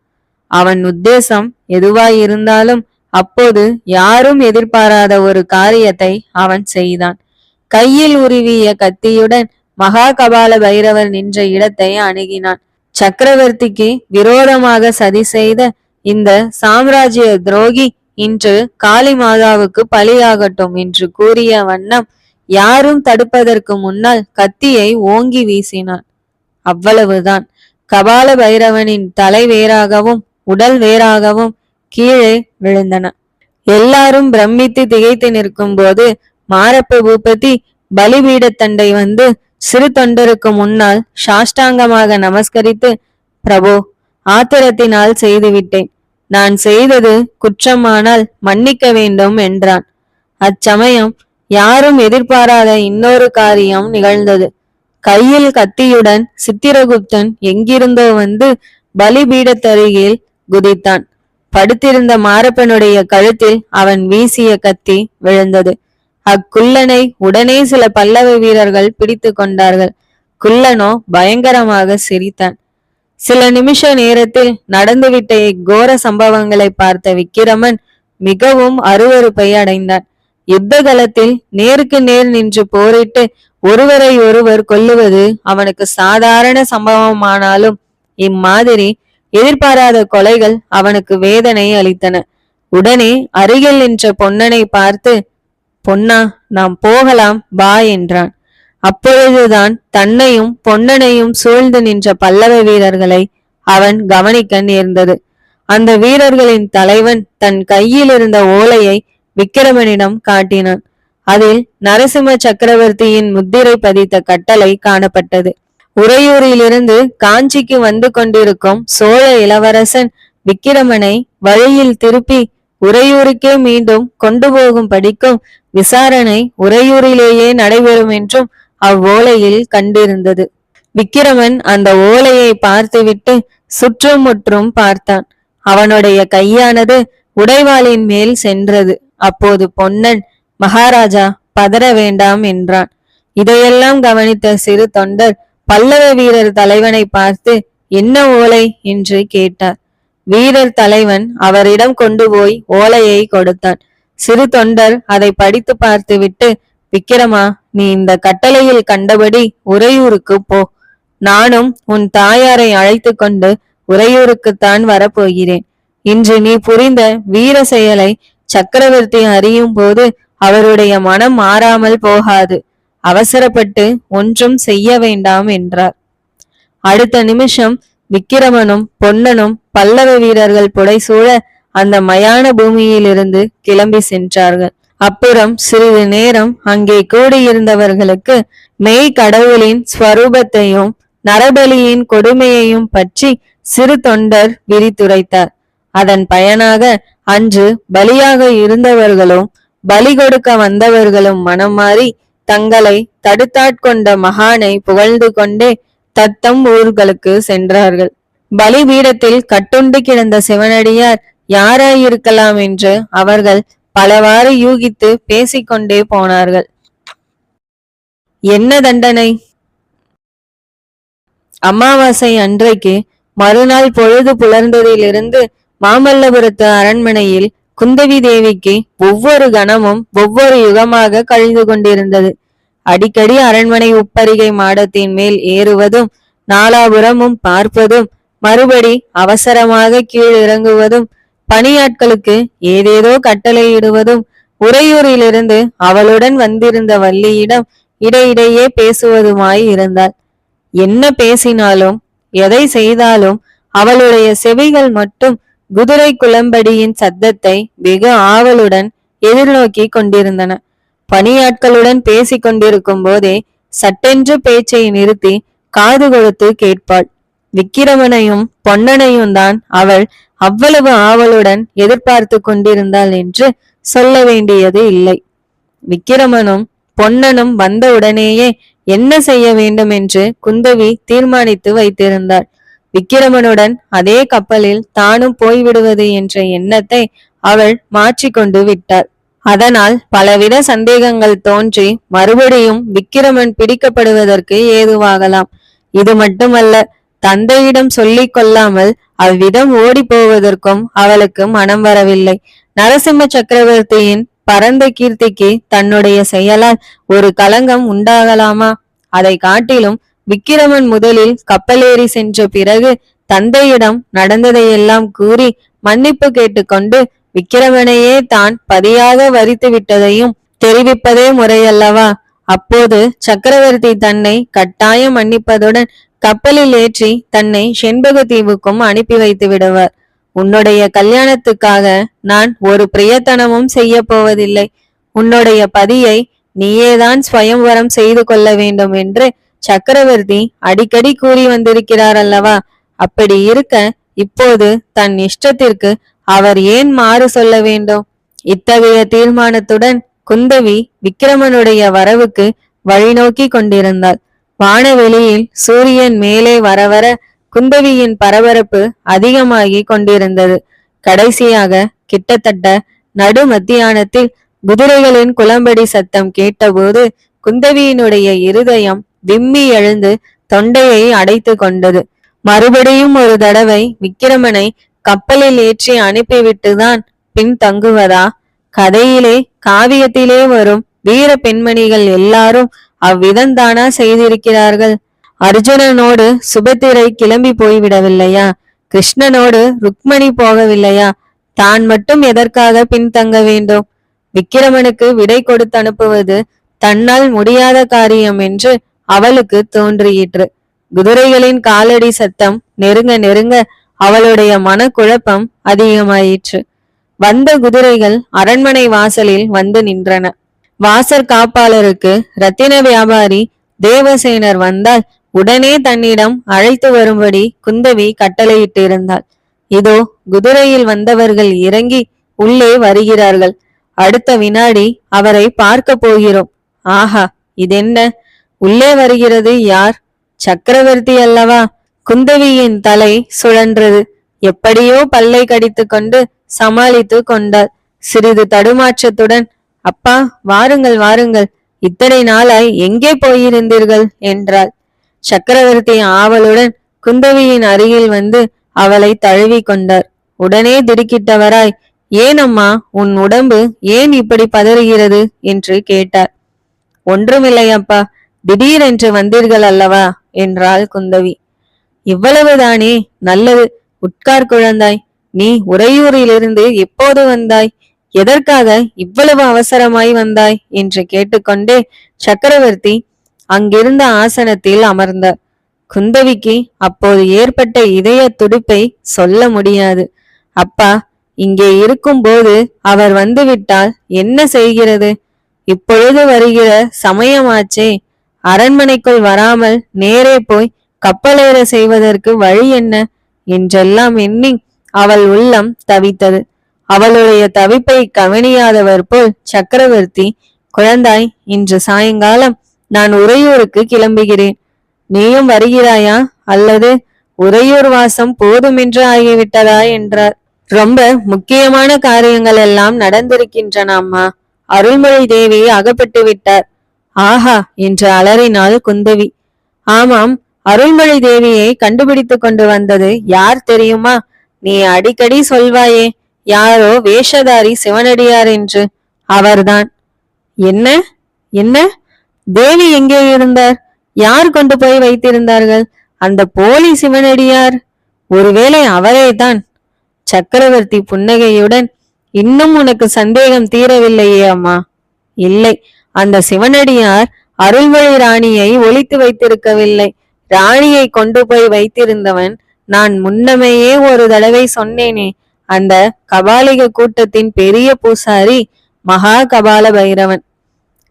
அவன் உத்தேசம் எதுவாயிருந்தாலும் அப்போது யாரும் எதிர்பாராத ஒரு காரியத்தை அவன் செய்தான். கையில் உருவிய கத்தியுடன் மகா கபால பைரவர் நின்ற இடத்தை அணுகினான். சக்கரவர்த்திக்கு விரோதமாக சதி செய்த இந்த சாம்ராஜ்ய துரோகி இன்று காளி மாதாவுக்கு பலியாகட்டும் என்று கூறிய வண்ணம் யாரும் தடுப்பதற்கு முன்னால் கத்தியை ஓங்கி வீசினான். அவ்வளவுதான். கபால பைரவனின் தலை வேறாகவும் உடல் வேறாகவும் கீழே விழுந்தன. எல்லாரும் பிரமித்து திகைத்து நிற்கும் போது மாரப்ப பூபதி பலிபீடத்தண்டை வந்து சிறு தொண்டருக்கு முன்னால் சாஷ்டாங்கமாக நமஸ்கரித்து, பிரபு, ஆத்திரத்தினால் செய்துவிட்டேன். நான் செய்தது குற்றமானால் மன்னிக்க வேண்டும் என்றான். அச்சமயம் யாரும் எதிர்பாராத இன்னொரு காரியம் நிகழ்ந்தது. கையில் கத்தியுடன் சித்திரகுப்தன் எங்கிருந்தோ வந்து பலிபீடத்தருகில் குதித்தான். படுத்திருந்த மாரப்பனுடைய கழுத்தில் அவன் வீசிய கத்தி விழுந்தது. அக்குள்ளனை உடனே சில பல்லவ வீரர்கள் பிடித்து கொண்டார்கள். குள்ளனோ பயங்கரமாக சிரித்தான். சில நிமிஷ நேரத்தில் நடந்துவிட்ட இக்கோர சம்பவங்களை பார்த்த விக்கிரமன் மிகவும் அருவருப்பை அடைந்தான். யுத்த களத்தில் நேருக்கு நேர் நின்று போரிட்டு ஒருவரை ஒருவர் கொல்லுவது அவனுக்கு சாதாரண சம்பவமானாலும் இம்மாதிரி எதிர்பாராத கொலைகள் அவனுக்கு வேதனை அளித்தன. உடனே அருகில் நின்ற பொன்னனை பார்த்து, பொன்னா, நாம் போகலாம் வா என்றான். அப்பொழுதுதான் தன்னையும் பொன்னனையும் சூழ்ந்து நின்ற பல்லவ வீரர்களை அவன் கவனிக்க நேர்ந்தது. அந்த வீரர்களின் தலைவன் தன் கையில் இருந்த ஓலையை விக்கிரமனிடம் காட்டினான். அதில் நரசிம்ம சக்கரவர்த்தியின் முத்திரை பதித்த கட்டளை காணப்பட்டது. உறையூரிலிருந்து காஞ்சிக்கு வந்து கொண்டிருக்கும் சோழ இளவரசன் விக்கிரமனை வழியில் திருப்பி உறையூருக்கே மீண்டும் கொண்டு போகும் படிக்கும் விசாரணை உறையூரிலேயே நடைபெறும் என்றும் அவ்வோலையில் கண்டிருந்தது. விக்கிரமன் அந்த ஓலையை பார்த்துவிட்டு சுற்றும் முற்றும் பார்த்தான். அவனுடைய கையானது உடைவாளின் மேல் சென்றது. அப்போது பொன்னன், மகாராஜா பதற வேண்டாம் என்றான். இதையெல்லாம் கவனித்த சிறு தொண்டர் பல்லவ வீரர் தலைவனை பார்த்து என்ன ஓலை என்று கேட்டார். வீரர் தலைவன் அவரிடம் கொண்டு போய் ஓலையை கொடுத்தான். சிறு தொண்டர் அதை படித்து பார்த்துவிட்டு, விக்கிரமா, நீ இந்த கட்டளையில் கண்டபடி உறையூருக்கு போ. நானும் உன் தாயாரை அழைத்து கொண்டு உறையூருக்குத்தான் வரப்போகிறேன். இன்று நீ புரிந்த வீர செயலை சக்கரவர்த்தி அறியும் போது அவருடைய மனம் மாறாமல் போகாது. அவசரப்பட்டு ஒன்றும் செய்ய வேண்டாம் என்றார். அடுத்த நிமிஷம் விக்கிரமனும் பொன்னனும் பல்லவ வீரர்கள் புடைசூழ அந்த மயான பூமியிலிருந்து கிளம்பி சென்றார்கள். அப்புறம் சிறிது நேரம் அங்கே கூடியிருந்தவர்களுக்கு மெய் கடவுளின் ஸ்வரூபத்தையும் நரபலியின் கொடுமையையும் பற்றி சிறு தொண்டர் விரித்துரைத்தார். அதன் பயனாக அன்று பலியாக இருந்தவர்களும் பலி கொடுக்க வந்தவர்களும் மனம் மாறி தங்களை தடுத்தாட்கொண்ட மகானை புகழ்ந்து கொண்டே தத்தம் ஊர்களுக்கு சென்றார்கள். பலிபீடத்தில் கட்டுண்டு கிடந்த சிவனடியார் யாராயிருக்கலாம் என்று அவர்கள் பலவாறு யூகித்து பேசிக்கொண்டே போனார்கள். என்ன தண்டனை? அமாவாசை அன்றைக்கு மறுநாள் பொழுது புலர்ந்ததிலிருந்து மாமல்லபுரத்து அரண்மனையில் குந்தவி தேவிக்கு ஒவ்வொரு கணமும் ஒவ்வொரு யுகமாக கழிந்து கொண்டிருந்தது. அடிக்கடி அரண்மனை உப்பரிகை மாடத்தின் மேல் ஏறுவதும் நாலாபுரமும் பார்ப்பதும் மறுபடி அவசரமாக கீழ் இறங்குவதும் பணியாட்களுக்கு ஏதேதோ கட்டளையிடுவதும் உறையூரிலிருந்து அவளுடன் வந்திருந்த வள்ளியிடம் இடையிடையே பேசுவதுமாய் இருந்தாள். என்ன பேசினாலும் எதை செய்தாலும் அவளுடைய செவிகள் மட்டும் குதிரை குளம்படியின் சத்தத்தை வெகு ஆவலுடன் எதிர்நோக்கி கொண்டிருந்தன. பணியாட்களுடன் பேசிக் கொண்டிருக்கும் போதே சட்டென்று பேச்சை நிறுத்தி காது கொடுத்து கேட்பாள். விக்கிரமனையும் பொன்னனையும் தான் அவள் அவ்வளவு ஆவலுடன் எதிர்பார்த்து கொண்டிருந்தாள் என்று சொல்ல வேண்டியது இல்லை. விக்கிரமனும் பொன்னனும் வந்த உடனேயே என்ன செய்ய வேண்டும் என்று குந்தவி தீர்மானித்து வைத்திருந்தாள். விக்கிரமனுடன் அதே கப்பலில் தானும் போய்விடுவது என்ற எண்ணத்தை அவள் மாற்றிக்கொண்டு விட்டாள். அதனால் பலவித சந்தேகங்கள் தோன்றி மறுபடியும் விக்கிரமன் பிடிக்கப்படுவதற்கு ஏதுவாகலாம். இது மட்டுமல்ல, தந்தையிடம் சொல்லிக் கொள்ளாமல் அவ்விதம் ஓடி போவதற்கும் அவளுக்கு மனம் வரவில்லை. நரசிம்ம சக்கரவர்த்தியின் பரந்த கீர்த்திக்கு தன்னுடைய செயலால் ஒரு களங்கம் உண்டாகலாமா? அதை காட்டிலும் விக்கிரமன் முதலில் கப்பலேறி சென்ற பிறகு தந்தையிடம் நடந்ததையெல்லாம் கூறி மன்னிப்பு கேட்டுக்கொண்டு விக்கிரமனையே தான் பதியாக வரித்து விட்டதையும் தெரிவிப்பதே முறையல்லவா? அப்போது சக்கரவர்த்தி தன்னை கட்டாயம் மன்னிப்பதுடன் கப்பலில் ஏற்றி தன்னை செண்பக தீவுக்கும் அனுப்பி வைத்து விடுவார். உன்னுடைய கல்யாணத்துக்காக நான் ஒரு பிரியத்தனமும் செய்ய போவதில்லை. உன்னுடைய பதியை நீயேதான் ஸ்வயம்வரம் செய்து கொள்ள வேண்டும் என்று சக்கரவர்த்தி அடிக்கடி கூறி வந்திருக்கிறார் அல்லவா? அப்படி இருக்க இப்போது தன் இஷ்டத்திற்கு அவர் ஏன் மாறு சொல்ல வேண்டும்? இத்தகைய தீர்மானத்துடன் குந்தவி விக்கிரமனுடைய வரவுக்கு வழிநோக்கி கொண்டிருந்தாள். வானவெளியில் சூரியன் மேலே வர வர குந்தவியின் பரபரப்பு அதிகமாகி கொண்டிருந்தது. கடைசியாக கிட்டத்தட்ட நடு மத்தியானத்தில் குதிரைகளின் குளம்படி சத்தம் கேட்டபோது குந்தவியினுடைய இருதயம் விம்மி எழுந்து தொண்டையை அடைத்து கொண்டது. மறுபடியும் ஒரு தடவை விக்கிரமனை கப்பலில் ஏற்றி அனுப்பிவிட்டுதான் பின் தங்குவதா? கதையிலே காவியத்திலே வரும் வீர பெண்மணிகள் எல்லாரும் அவ்விதந்தானா செய்திருக்கிறார்கள்? அர்ஜுனனோடு சுபத்திரை கிளம்பி போய்விடவில்லையா? கிருஷ்ணனோடு ருக்மணி போகவில்லையா? தான் மட்டும் எதற்காக பின்தங்க வேண்டும்? விக்கிரமனுக்கு விடை கொடுத்து அனுப்புவது தன்னால் முடியாத காரியம் என்று அவளுக்கு தோன்றியிற்று. குதிரைகளின் காலடி சத்தம் நெருங்க நெருங்க அவளுடைய மனக்குழப்பம் அதிகமாயிற்று. வந்த குதிரைகள் அரண்மனை வாசலில் வந்து நின்றன. வாசற் காப்பாளருக்கு ரத்தின வியாபாரி தேவசேனர் வந்தால் உடனே தன்னிடம் அழைத்து வரும்படி குந்தவி கட்டளையிட்டிருந்தாள். இதோ குதிரையில் வந்தவர்கள் இறங்கி உள்ளே வருகிறார்கள். அடுத்த வினாடி அவரை பார்க்க போகிறோம். ஆஹா, இதென்ன? உள்ளே வருகிறது யார்? சக்கரவர்த்தி அல்லவா? குந்தவியின் தலை சுழன்றது. எப்படியோ பல்லை கடித்து கொண்டு சமாளித்து கொண்டாள். சிறிது தடுமாற்றத்துடன், அப்பா, வாருங்கள் வாருங்கள், இத்தனை நாளாய் எங்கே போயிருந்தீர்கள் என்றாள். சக்கரவர்த்தி ஆவலுடன் குந்தவியின் அருகில் வந்து அவளை தழுவி கொண்டார். உடனே திடுக்கிட்டவராய், ஏனம்மா, உன் உடம்பு ஏன் இப்படி பதறுகிறது என்று கேட்டார். ஒன்றுமில்லையப்பா, திடீரென்று வந்தீர்கள் அல்லவா என்றாள் குந்தவி. இவ்வளவுதானே? நல்லது. உட்கார் குழந்தாய். நீ உறையூரிலிருந்து எப்போது வந்தாய்? எதற்காக இவ்வளவு அவசரமாய் வந்தாய் என்று கேட்டுக்கொண்டே சக்கரவர்த்தி அங்கிருந்த ஆசனத்தில் அமர்ந்தார். குந்தவிக்கு அப்போது ஏற்பட்ட இதய துடிப்பை சொல்ல முடியாது. அப்பா, இங்கே இருக்கும்போது அவர் வந்துவிட்டால் என்ன செய்கிறது? இப்பொழுது வருகிற சமயமாச்சே. அரண்மனைக்குள் வராமல் நேரே போய் கப்பலேற செய்வதற்கு வழி என்ன என்றெல்லாம் எண்ணி அவள் உள்ளம் தவித்தது. அவளுடைய தவிப்பை கவனியாதவர் போல் சக்கரவர்த்தி, குழந்தாய், இன்று சாயங்காலம் நான் உறையூருக்கு கிளம்புகிறேன். நீயும் வருகிறாயா, அல்லது உறையூர் வாசம் போதுமென்று ஆகிவிட்டதா என்றார். ரொம்ப முக்கியமான காரியங்கள் எல்லாம் நடந்திருக்கின்றன அம்மா. அருள்மொழி தேவி அகப்பட்டு விட்டார். ஆஹா என்று அலறினாள் குந்தவி. ஆமாம், அருள்மொழி தேவியை கண்டுபிடித்து கொண்டு வந்தது யார் தெரியுமா? நீ அடிக்கடி சொல்வாயே, யாரோ வேஷதாரி சிவனடியார் என்று. அவர்தான். என்ன என்ன? தேவி எங்கே இருந்தார்? யார் கொண்டு போய் வைத்திருந்தார்கள்? அந்த போலி சிவனடியார்? ஒருவேளை அவரேதான். சக்கரவர்த்தி புன்னகையுடன், இன்னும் உனக்கு சந்தேகம் தீரவில்லையே அம்மா? இல்லை, அந்த சிவனடியார் அருள்மொழி ராணியை ஒளித்து வைத்திருக்கவில்லை. ராணியை கொண்டு போய் வைத்திருந்தவன் நான் முன்னமேயே ஒரு தடவை சொன்னேனே, அந்த கபாலிக கூட்டத்தின் பெரிய பூசாரி மகா கபால பைரவன்.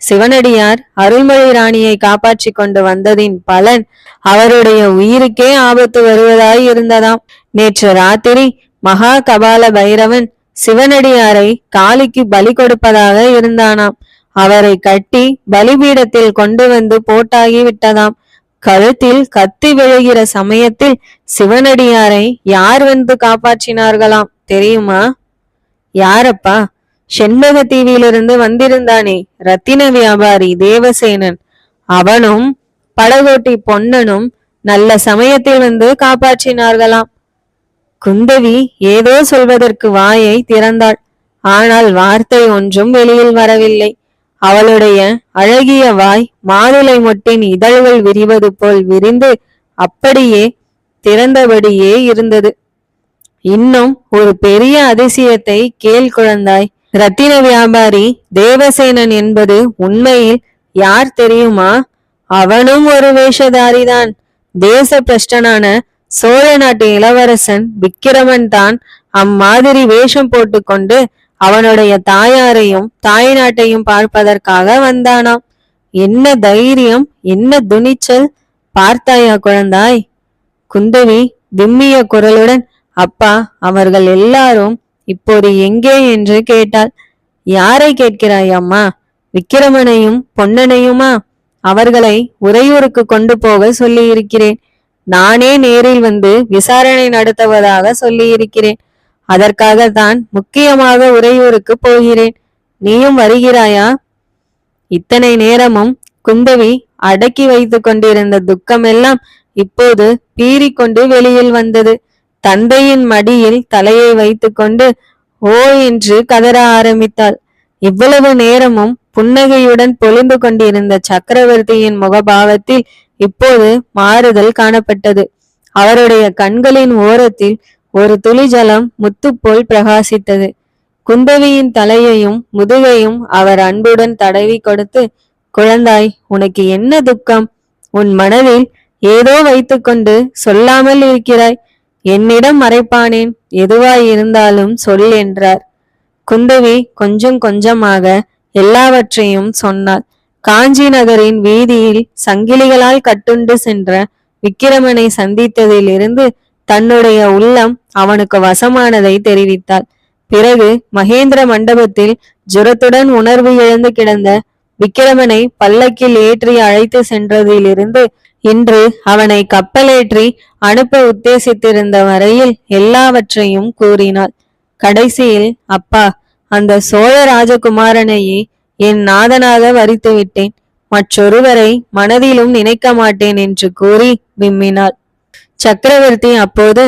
சிவனடியார் அருள்மொழி ராணியை காப்பாற்றி கொண்டு வந்ததின் பலன் அவருடைய உயிருக்கே ஆபத்து வருவதாய் இருந்ததாம். நேற்று ராத்திரி மகா கபால பைரவன் சிவனடியாரை காளிக்கு பலி கொடுப்பதாக இருந்தானாம். அவரை கட்டி பலிபீடத்தில் கொண்டு வந்து போட்டாகி விட்டதாம். கழுத்தில் கத்தி விழுகிற சமயத்தில் சிவனடியாரை யார் வந்து காப்பாற்றினார்களாம் தெரியுமா? யாரப்பா? செண்பக தீவிலிருந்து வந்திருந்தானே ரத்தின வியாபாரி தேவசேனன். அவனும் படகோட்டி பொன்னனும் நல்ல சமயத்தில் வந்து காப்பாற்றினார்களாம். குந்தவி ஏதோ சொல்வதற்கு வாயை திறந்தாள். ஆனால் வார்த்தை ஒன்றும் வெளியில் வரவில்லை. அவளுடைய அழகிய வாய் மாதுளை மொட்டின் இதழ்கள் விரிவது போல் விரிந்து அப்படியே திறந்தபடியே இருந்தது. இன்னும் ஒரு பெரிய அதிசயத்தை கேள் குழந்தாய். ரத்தின வியாபாரி தேவசேனன் என்பது உண்மையில் யார் தெரியுமா? அவனும் ஒரு வேஷதாரிதான். தேச பிரஷ்டனான சோழ நாட்டு இளவரசன் விக்கிரமன் தான் அம்மாதிரி வேஷம் போட்டுக்கொண்டு அவனுடைய தாயாரையும் தாய் நாட்டையும் பார்ப்பதற்காக வந்தானாம். என்ன தைரியம், என்ன துணிச்சல்! பார்த்தாயா குழந்தாய்? குந்தவி விம்மிய குரலுடன், அப்பா, அவர்கள் எல்லாரும் இப்போது எங்கே என்று கேட்டாள். யாரை கேட்கிறாய் அம்மா? விக்கிரமனையும் பொன்னனையுமா? அவர்களை உறையூருக்கு கொண்டு போக சொல்லி இருக்கிறேன். நானே நேரில் வந்து விசாரணை நடத்துவதாக சொல்லி இருக்கிறேன். அதற்காகத்தான் முக்கியமாக உறையூருக்கு போகிறேன். நீயும் வருகிறாயா? இத்தனை நேரமும் குந்தவி அடக்கி வைத்து கொண்டிருந்த துக்கமெல்லாம் இப்போது பீறிக்கொண்டு வெளியில் வந்தது. தந்தையின் மடியில் தலையை வைத்துக்கொண்டு ஓ என்று கதற ஆரம்பித்தாள். இவ்வளவு நேரமும் புன்னகையுடன் பொழிந்து கொண்டிருந்த சக்கரவர்த்தியின் முகபாவத்தில் இப்போது மாறுதல் காணப்பட்டது. அவருடைய கண்களின் ஓரத்தில் ஒரு துளி ஜலம் முத்துப்போல் பிரகாசித்தது. குந்தவியின் தலையையும் முதுகையும் அவர் அன்புடன் தடவி கொடுத்து, குழந்தாய், உனக்கு என்ன துக்கம்? உன் மனதில் ஏதோ வைத்துக்கொண்டு சொல்லாமல் இருக்கிறாய். என்னிடம் மறைப்பானேன்? எதுவாய் இருந்தாலும் சொல் என்றார். குந்தவி கொஞ்சம் கொஞ்சமாக எல்லாவற்றையும் சொன்னாள். காஞ்சி நகரின் வீதியில் சங்கிலிகளால் கட்டுண்டு சென்ற விக்கிரமனை சந்தித்ததிலிருந்து தன்னுடைய உள்ளம் அவனுக்கு வசமானதை தெரிவித்தாள். பிறகு மகேந்திர மண்டபத்தில் ஜுரத்துடன் உணர்வு இழந்து கிடந்த விக்கிரமனை பல்லக்கில் ஏற்றி அழைத்து சென்றதிலிருந்து இன்று அவனை கப்பலேற்றி அனுப்ப உத்தேசித்திருந்த வரையில் எல்லாவற்றையும் கூறினாள். கடைசியில், அப்பா, அந்த சோழ ராஜகுமாரனையே என் நாதனாக வரித்து விட்டேன், மற்றொருவரை மனதிலும் நினைக்க மாட்டேன் என்று கூறி விம்மினாள். சக்கரவர்த்தி அப்போது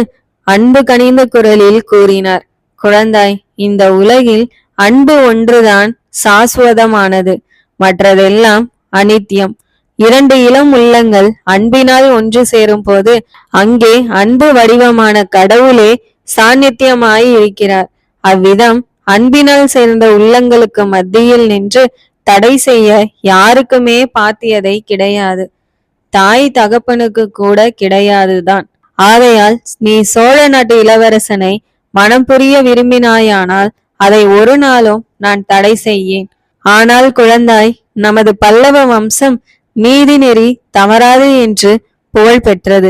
அன்பு கனிந்த குரலில் கூறினார், குழந்தாய், இந்த உலகில் அன்பு ஒன்றுதான் சாஸ்வதமானது, மற்றதெல்லாம் அனித்தியம். இரண்டு இளம் உள்ளங்கள் அன்பினால் ஒன்று சேரும் போது அங்கே அன்பு வடிவமான கடவுளே சாநித்தியமாய் இருக்கிறார். அவ்விதம் அன்பினால் சேர்ந்த உள்ளங்களுக்கு மத்தியில் நின்று தடை செய்ய யாருக்குமே பாத்தியதை கிடையாது. தாய் தகப்பனுக்கு கூட கிடையாதுதான். ஆகையால் நீ சோழ நாட்டு இளவரசனை மனம் புரிய விரும்பினாயானால் அதை ஒரு நாளும் நான் தடை செய்யேன். ஆனால் குழந்தாய், நமது பல்லவ வம்சம் நீதி நெறி தவறாது என்று புகழ் பெற்றது.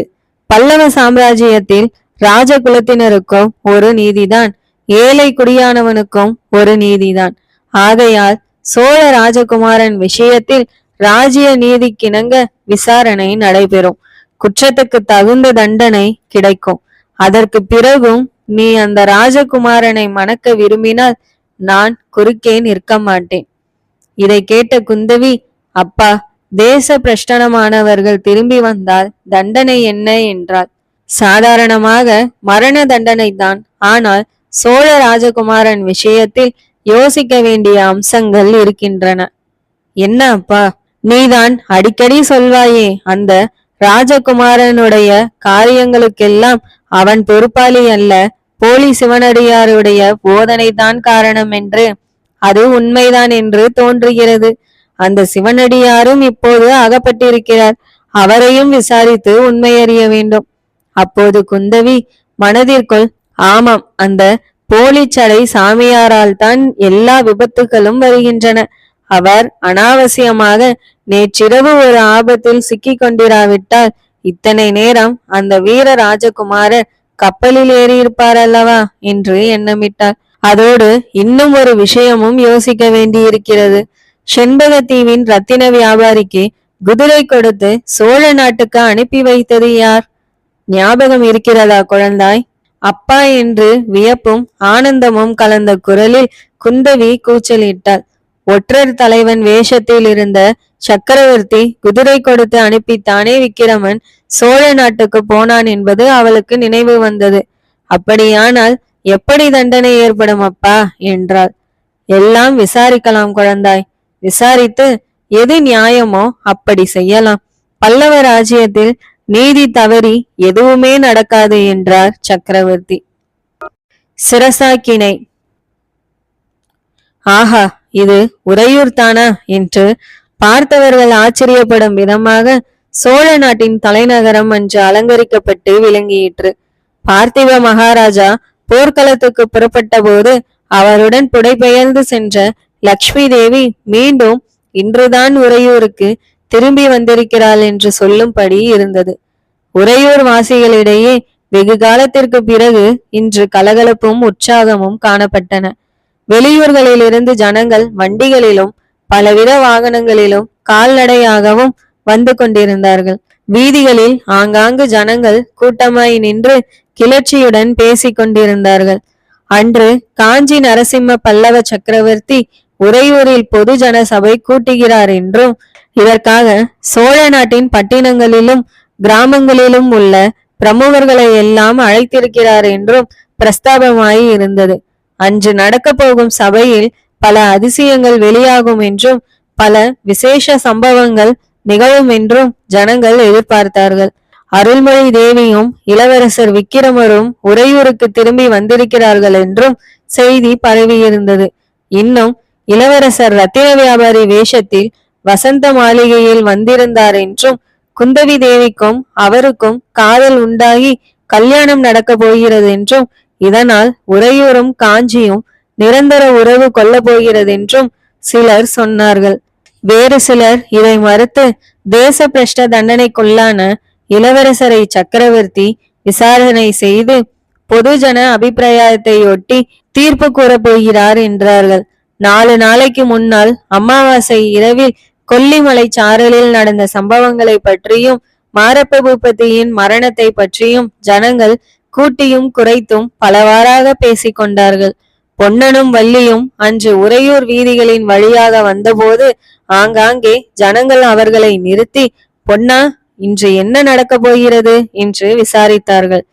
பல்லவ சாம்ராஜ்யத்தில் ராஜகுலத்தினருக்கும் ஒரு நீதிதான், ஏழை குடியானவனுக்கும் ஒரு நீதிதான். ஆகையால் சோழ ராஜகுமாரன் விஷயத்தில் ராஜ்ய நீதிக்கிணங்க விசாரணை நடைபெறும். குற்றத்துக்கு தகுந்த தண்டனை கிடைக்கும். அதற்கு பிறகும் நீ அந்த ராஜகுமாரனை மணக்க விரும்பினால் நான் குறுக்கே நிற்க மாட்டேன். இதை கேட்ட குந்தவி, அப்பா, தேச பிரஷ்டனமானவர்கள் திரும்பி வந்தால் தண்டனை என்ன என்றாள். சாதாரணமாக மரண தண்டனை தான். ஆனால் சோழ ராஜகுமாரன் விஷயத்தில் யோசிக்க வேண்டிய அம்சங்கள் இருக்கின்றன. என்ன அப்பா, நீதான் அடிக்கடி சொல்வாயே, அந்த ராஜகுமாரனுடைய காரியங்களுக்கெல்லாம் அவன் பொறுப்பாளி அல்ல, போலி சிவனடியாருடைய போதனைதான் காரணம் என்று. அது உண்மைதான் என்று தோன்றுகிறது. அந்த சிவனடியாரும் இப்போது அகப்பட்டிருக்கிறார். அவரையும் விசாரித்து உண்மையறிய வேண்டும். அப்போது குந்தவி மனதிற்குள், ஆமாம், அந்த போலிச்சடை சாமியாரால் தான் எல்லா விபத்துகளும் வருகின்றன. அவர் அனாவசியமாக நேற்றிரவு ஒரு ஆபத்தில் சிக்கி கொண்டிராவிட்டால் இத்தனை நேரம் அந்த வீர ராஜகுமாரர் கப்பலில் ஏறியிருப்பார் அல்லவா என்று எண்ணமிட்டார். அதோடு இன்னும் ஒரு விஷயமும் யோசிக்க வேண்டியிருக்கிறது. செண்பகத்தீவின் ரத்தின வியாபாரிக்கு குதிரை கொடுத்து சோழ நாட்டுக்கு அனுப்பி வைத்தது யார்? ஞாபகம் இருக்கிறதா குழந்தாய்? அப்பா என்று வியப்பும் ஆனந்தமும் கலந்த குரலில் குந்தவி கூச்சலிட்டாள். ஒற்றர் தலைவன் வேஷத்தில் இருந்த சக்கரவர்த்தி குதிரை கொடுத்து அனுப்பித்தானே விக்கிரமன் சோழ நாட்டுக்கு போனான் என்பது அவளுக்கு நினைவு வந்தது. அப்படியானால் எப்படி தண்டனை ஏற்படும் அப்பா என்றாள். எல்லாம் விசாரிக்கலாம் குழந்தாய். விசாரித்து எது நியாயமோ அப்படி செய்யலாம். பல்லவ ராஜ்யத்தில் நீதி தவறி எதுவுமே நடக்காது என்றார் சக்கரவர்த்தி. சிரசாக்கினை. ஆஹா, இது உறையூர் தானா என்று பார்த்தவர்கள் ஆச்சரியப்படும் விதமாக சோழ நாட்டின் தலைநகரம் அன்று அலங்கரிக்கப்பட்டு விளங்கியிற்று. பார்த்திவ மகாராஜா போர்க்களத்துக்கு புறப்பட்ட போது அவருடன் புடைபெயர்ந்து சென்ற லக்ஷ்மி தேவி மீண்டும் இன்றுதான் உறையூருக்கு திரும்பி வந்திருக்கிறாள் என்று சொல்லும்படி இருந்தது. உறையூர் வாசிகளிடையே வெகு காலத்திற்கு பிறகு இன்று கலகலப்பும் உற்சாகமும் காணப்பட்டன. வெளியூர்களிலிருந்து ஜனங்கள் வண்டிகளிலும் பலவித வாகனங்களிலும் கால்நடையாகவும் வந்து கொண்டிருந்தார்கள். வீதிகளில் ஆங்காங்கு ஜனங்கள் கூட்டமாய் நின்று கிளர்ச்சியுடன் பேசிக் கொண்டிருந்தார்கள். அன்று காஞ்சி நரசிம்ம பல்லவ சக்கரவர்த்தி உறையூரில் பொது ஜன சபை கூட்டுகிறார் என்றும் இதற்காக சோழ நாட்டின் பட்டினங்களிலும் கிராமங்களிலும் உள்ள பிரமுகர்களை எல்லாம் அழைத்திருக்கிறார் என்றும் பிரஸ்தாபமாய் இருந்தது. அன்று நடக்க போகும் சபையில் பல அதிசயங்கள் வெளியாகும் என்றும் பல விசேஷ சம்பவங்கள் நிகழும் என்றும் ஜனங்கள் எதிர்பார்த்தார்கள். அருள்மொழி தேவியும் இளவரசர் விக்கிரமரும் உறையூருக்கு திரும்பி வந்திருக்கிறார்கள் என்றும் செய்தி பரவியிருந்தது. இன்னும் இளவரசர் ரத்தின வியாபாரி வேஷத்தில் வசந்த மாளிகையில் வந்திருந்தார் என்றும் குந்தவி தேவிக்கும் அவருக்கும் காதல் உண்டாகி கல்யாணம் நடக்க போகிறது என்றும் இதனால் உறையூரும் காஞ்சியும் நிரந்தர உறவு கொள்ள போகிறது என்றும் சிலர் சொன்னார்கள். வேறு சிலர் இதை மறுத்து தேச பிரஷ்ட தண்டனைக்குள்ளான இளவரசரை சக்கரவர்த்தி விசாரணை செய்து பொதுஜன அபிப்பிராயத்தை ஒட்டி தீர்ப்பு கூறப் போகிறார் என்றார்கள். 4 நாளைக்கு முன்னால் அமாவாசை இரவில் கொல்லிமலை சாரலில் நடந்த சம்பவங்களை பற்றியும் மாரப்ப பூபதியின் மரணத்தை பற்றியும் ஜனங்கள் கூட்டியும் குறைத்தும் பலவாறாக பேசிக் கொண்டார்கள். பொன்னனும் வள்ளியும் அன்று உறையூர் வீதிகளின் வழியாக வந்தபோது ஆங்காங்கே ஜனங்கள் அவர்களை நிறுத்தி, பொன்னா, இன்று என்ன நடக்கப் போகிறது என்று விசாரித்தார்கள்.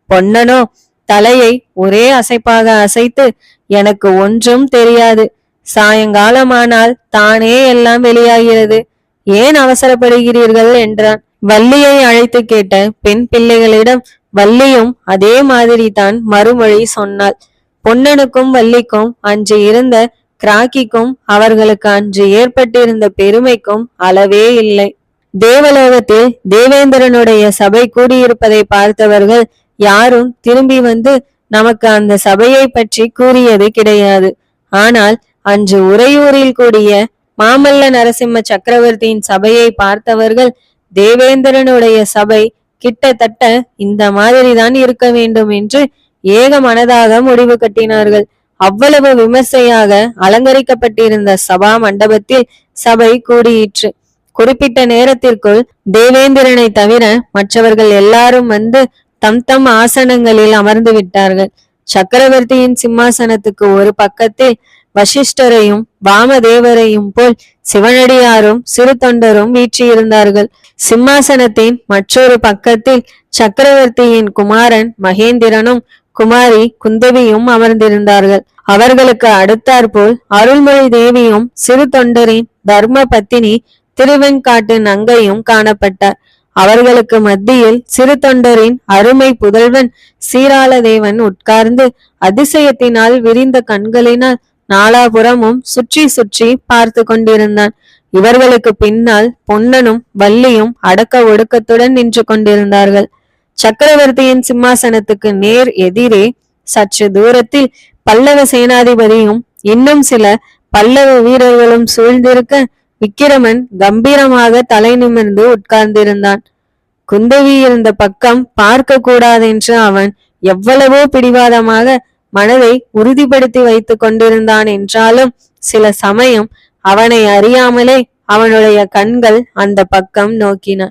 பொன்னனோ தலையை ஒரே அசைப்பாக அசைத்து, எனக்கு ஒன்றும் தெரியாது, சாயங்காலமானால் தானே எல்லாம் வெளியாகிறது, ஏன் அவசரப்படுகிறீர்கள் என்றான். வள்ளியை அழைத்து கேட்ட பெண் பிள்ளைகளிடம் வள்ளியும் அதே மாதிரி தான் மறுமொழி சொன்னாள். பொன்னனுக்கும் வள்ளிக்கும் அன்று இருந்த கிராக்கிக்கும் அவர்களுக்கு அன்று ஏற்பட்டிருந்த பெருமைக்கும் அளவே இல்லை. தேவலோகத்தில் தேவேந்திரனுடைய சபை கூடியிருப்பதை பார்த்தவர்கள் யாரும் திரும்பி வந்து நமக்கு அந்த சபையை பற்றி கூறியது கிடையாது. ஆனால் அன்று உறையூரில் கூடிய மாமல்ல நரசிம்ம சக்கரவர்த்தியின் சபையை பார்த்தவர்கள் தேவேந்திரனுடைய சபை கிட்டத்தட்ட இந்த மாதிரிதான் இருக்க வேண்டும் என்று ஏக மனதாக முடிவு கட்டினார்கள். அவ்வளவு விமர்சையாக அலங்கரிக்கப்பட்டிருந்த சபா மண்டபத்தில் சபை கூடியிற்று. குறிப்பிட்ட நேரத்திற்குள் தேவேந்திரனை தவிர மற்றவர்கள் எல்லாரும் வந்து தம் தம் ஆசனங்களில் அமர்ந்து விட்டார்கள். சக்கரவர்த்தியின் சிம்மாசனத்துக்கு ஒரு பக்கத்தில் வசிஷ்டரையும் வாமதேவரையும் போல் சிவனடியாரும் சிறு தொண்டரும் வீற்றிருந்தார்கள். சிம்மாசனத்தின் மற்றொரு பக்கத்தில் சக்கரவர்த்தியின் குமாரன் மகேந்திரனும் குமாரி குந்தவியும் அமர்ந்திருந்தார்கள். அவர்களுக்கு அடுத்தாற்போல் அருள்மொழி தேவியும் சிறு தொண்டரின் தர்ம பத்தினி திருவெண்காட்டு நங்கையும் காணப்பட்டார். அவர்களுக்கு மத்தியில் சிறு தொண்டரின் அருமை புதல்வன் சீராளதேவன் உட்கார்ந்து அதிசயத்தினால் விரிந்த கண்களினால் நாலாபுறமும் சுற்றி சுற்றி பார்த்து கொண்டிருந்தான். இவர்களுக்கு பின்னால் பொன்னனும் வள்ளியும் அடக்க ஒடுக்கத்துடன் நின்று கொண்டிருந்தார்கள். சக்கரவர்த்தியின் சிம்மாசனத்துக்கு நேர் எதிரே சற்று தூரத்தில் பல்லவ சேனாதிபதியும் இன்னும் சில பல்லவ வீரர்களும் சூழ்ந்திருக்க விக்கிரமன் கம்பீரமாக தலை நிமிர்ந்து உட்கார்ந்திருந்தான். குந்தவி இருந்த பக்கம் பார்க்க கூடாதென்று அவன் எவ்வளவோ பிடிவாதமாக மனதை உறுதிப்படுத்தி வைத்துக் கொண்டிருந்தான் என்றாலும் சில சமயம் அவனை அறியாமலே அவனுடைய கண்கள் அந்த பக்கம் நோக்கின.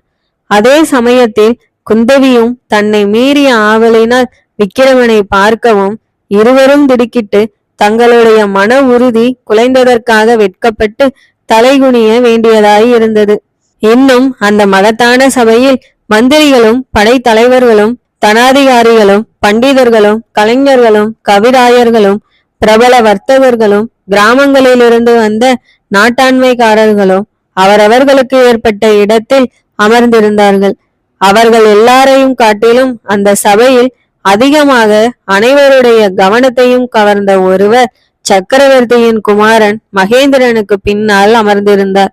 அதே சமயத்தில் குந்தவியும் தன்னை மீறிய ஆவலினால் விக்கிரமனை பார்க்கவும் இருவரும் திடுக்கிட்டு தங்களுடைய மன உறுதி குலைந்ததற்காக வெட்கப்பட்டு தலைகுனிய வேண்டியதாய் இருந்தது. இன்னும் அந்த மகத்தான சபையில் மந்திரிகளும் படைத்தலைவர்களும் தனாதிகாரிகளும் பண்டிதர்களும் கலைஞர்களும் கவிராயர்களும் பிரபல வர்த்தகர்களும் கிராமங்களிலிருந்து வந்த நாட்டாண்மைக்காரர்களும் அவரவர்களுக்கு ஏற்பட்ட இடத்தில் அமர்ந்திருந்தார்கள். அவர்கள் எல்லாரையும் காட்டிலும் அந்த சபையில் அதிகமாக அனைவருடைய கவனத்தையும் கவர்ந்த ஒருவர் சக்கரவர்த்தியின் குமாரன் மகேந்திரனுக்கு பின்னால் அமர்ந்திருந்தார்.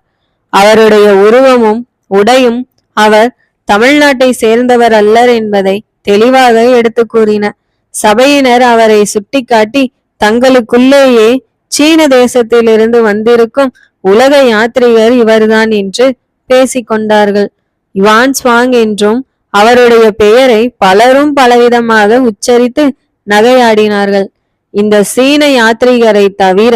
அவருடைய உருவமும் உடையும் அவர் தமிழ்நாட்டை சேர்ந்தவர் அல்லர் என்பதை தெளிவாக எடுத்து கூறின. சபையினர் அவரை சுட்டிக்காட்டி தங்களுக்குள்ளேயே சீன தேசத்திலிருந்து வந்திருக்கும் உலக யாத்ரிகர் இவர்தான் என்று பேசிக்கொண்டார்கள். யுவான் ஸ்வாங் என்றும் அவருடைய பெயரை பலரும் பலவிதமாக உச்சரித்து நகையாடினார்கள். இந்த சீன யாத்ரிகரை தவிர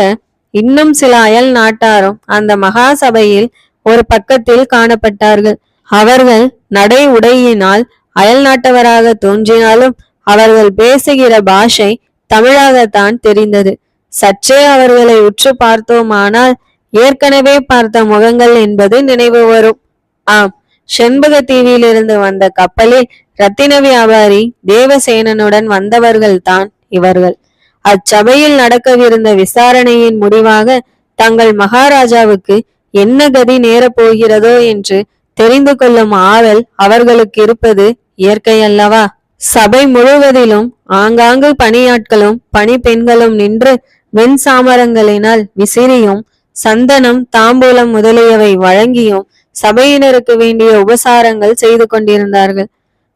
இன்னும் சில அயல் நாட்டாரும் அந்த மகா சபையில் ஒரு பக்கத்தில் காணப்பட்டார்கள். அவர்கள் நடை உடையினால் அயல் நாட்டவராக தோன்றினாலும் அவர்கள் பேசுகிற பாஷை தமிழாகத்தான் தெரிந்தது. சற்றே அவர்களை உற்று பார்த்தோமானால் ஏற்கனவே பார்த்த முகங்கள் என்பது நினைவு வரும். ஆம், செண்பக தீவிலிருந்து வந்த கப்பலில் ரத்தின வியாபாரி தேவசேனனுடன் வந்தவர்கள் தான் இவர்கள். அச்சபையில் நடக்கவிருந்த விசாரணையின் முடிவாக தங்கள் மகாராஜாவுக்கு என்ன கதி நேரப் போகிறதோ என்று தெரிந்து கொள்ளும் ஆவல் அவர்களுக்கு இருப்பது இயற்கை அல்லவா? சபை முழுவதிலும் ஆங்காங்கு பணியாட்களும் பணி பெண்களும் நின்று வெண் சாமரங்களினால் விசிறியும் சந்தனம் தாம்பூலம் முதலியவை வழங்கியும் சபையினருக்கு வேண்டிய உபசாரங்கள் செய்து கொண்டிருந்தார்கள்.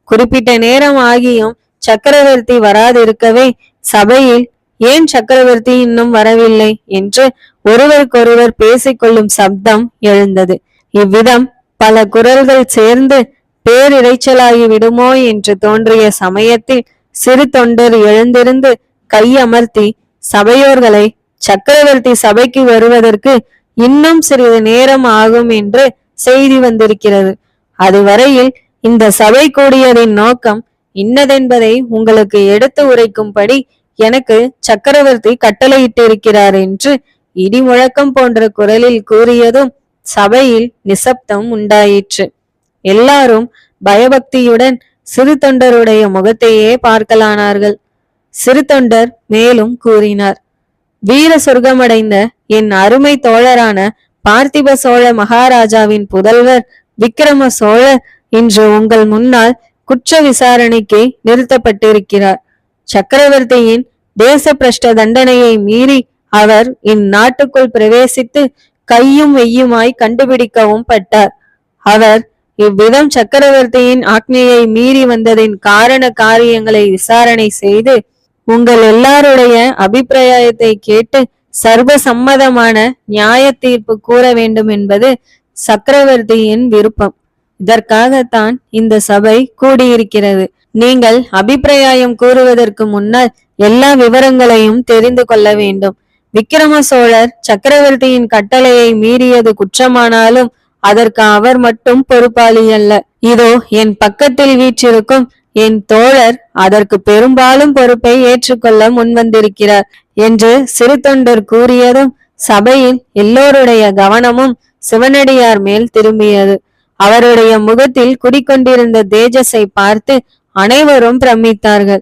குறிப்பிட்ட நேரம் ஆகியும் சக்கரவர்த்தி வராதிருக்கவே சபையில் ஏன் சக்கரவர்த்தி இன்னும் வரவில்லை என்று ஒருவருக்கொருவர் பேசிக்கொள்ளும் சப்தம் எழுந்தது. இவ்விதம் பல குரல்கள் சேர்ந்து பேரிரைச்சலாகி விடுமோ என்று தோன்றிய சமயத்தில் சிறு தொண்டர் எழுந்திருந்து கையமர்த்தி சபையோர்களை, சக்கரவர்த்தி சபைக்கு வருவதற்கு இன்னும் சிறிது நேரம் ஆகும் என்று செய்தி வந்திருக்கிறது. அதுவரையில் இந்த சபை கூடியதின் நோக்கம் இன்னதென்பதை உங்களுக்கு எடுத்து உரைக்கும்படி எனக்கு சக்கரவர்த்தி கட்டளையிட்டிருக்கிறார் என்று இடி முழக்கம் போன்ற குரலில் கூறியதும் சபையில் நிசப்தம் உண்டாயிற்று. எல்லாரும் பயபக்தியுடன் சிறு தொண்டருடைய முகத்தையே பார்க்கலானார்கள். சிறு தொண்டர் மேலும் கூறினார், வீர சொர்க்கமடைந்த என் அருமை தோழரான பார்த்திப சோழ மகாராஜாவின் புதல்வர் விக்கிரம சோழர் இன்று உங்கள் முன்னால் குற்ற விசாரணைக்கு நிறுத்தப்பட்டிருக்கிறார். சக்கரவர்த்தியின் தேச பிரஷ்ட தண்டனையை மீறி அவர் இந்நாட்டுக்குள் பிரவேசித்து கையும் வெய்யுமாய் கண்டுபிடிக்கவும் பட்டார். அவர் இவ்விதம் சக்கரவர்த்தியின் ஆக்ஞையை மீறி வந்ததின் காரண காரியங்களை விசாரணை செய்து உங்கள் எல்லாருடைய அபிப்பிராயத்தை கேட்டு சர்வ சம்மதமான நியாய தீர்ப்பு கூற வேண்டும் என்பது சக்கரவர்த்தியின் விருப்பம். இதற்காகத்தான் இந்த சபை கூடியிருக்கிறது. நீங்கள் அபிப்பிராயம் கூறுவதற்கு முன்னால் எல்லா விவரங்களையும் தெரிந்து கொள்ள வேண்டும். விக்கிரம சோழர் சக்கரவர்த்தியின் கட்டளையை மீறியது குற்றமானாலும் அதற்கு அவர் மட்டும் பொறுப்பாளி அல்ல. இதோ என் பக்கத்தில் வீற்றிருக்கும் என் தோழர் அதற்கு பெரும்பாலும் பொறுப்பை ஏற்றுக்கொள்ள முன்வந்திருக்கிறார் என்று சிறு தொண்டர் கூறியதும் சபையில் எல்லோருடைய கவனமும் சிவனடியார் மேல் திரும்பியது. அவருடைய முகத்தில் குடிக்கொண்டிருந்த தேஜஸை பார்த்து அனைவரும் பிரமித்தார்கள்.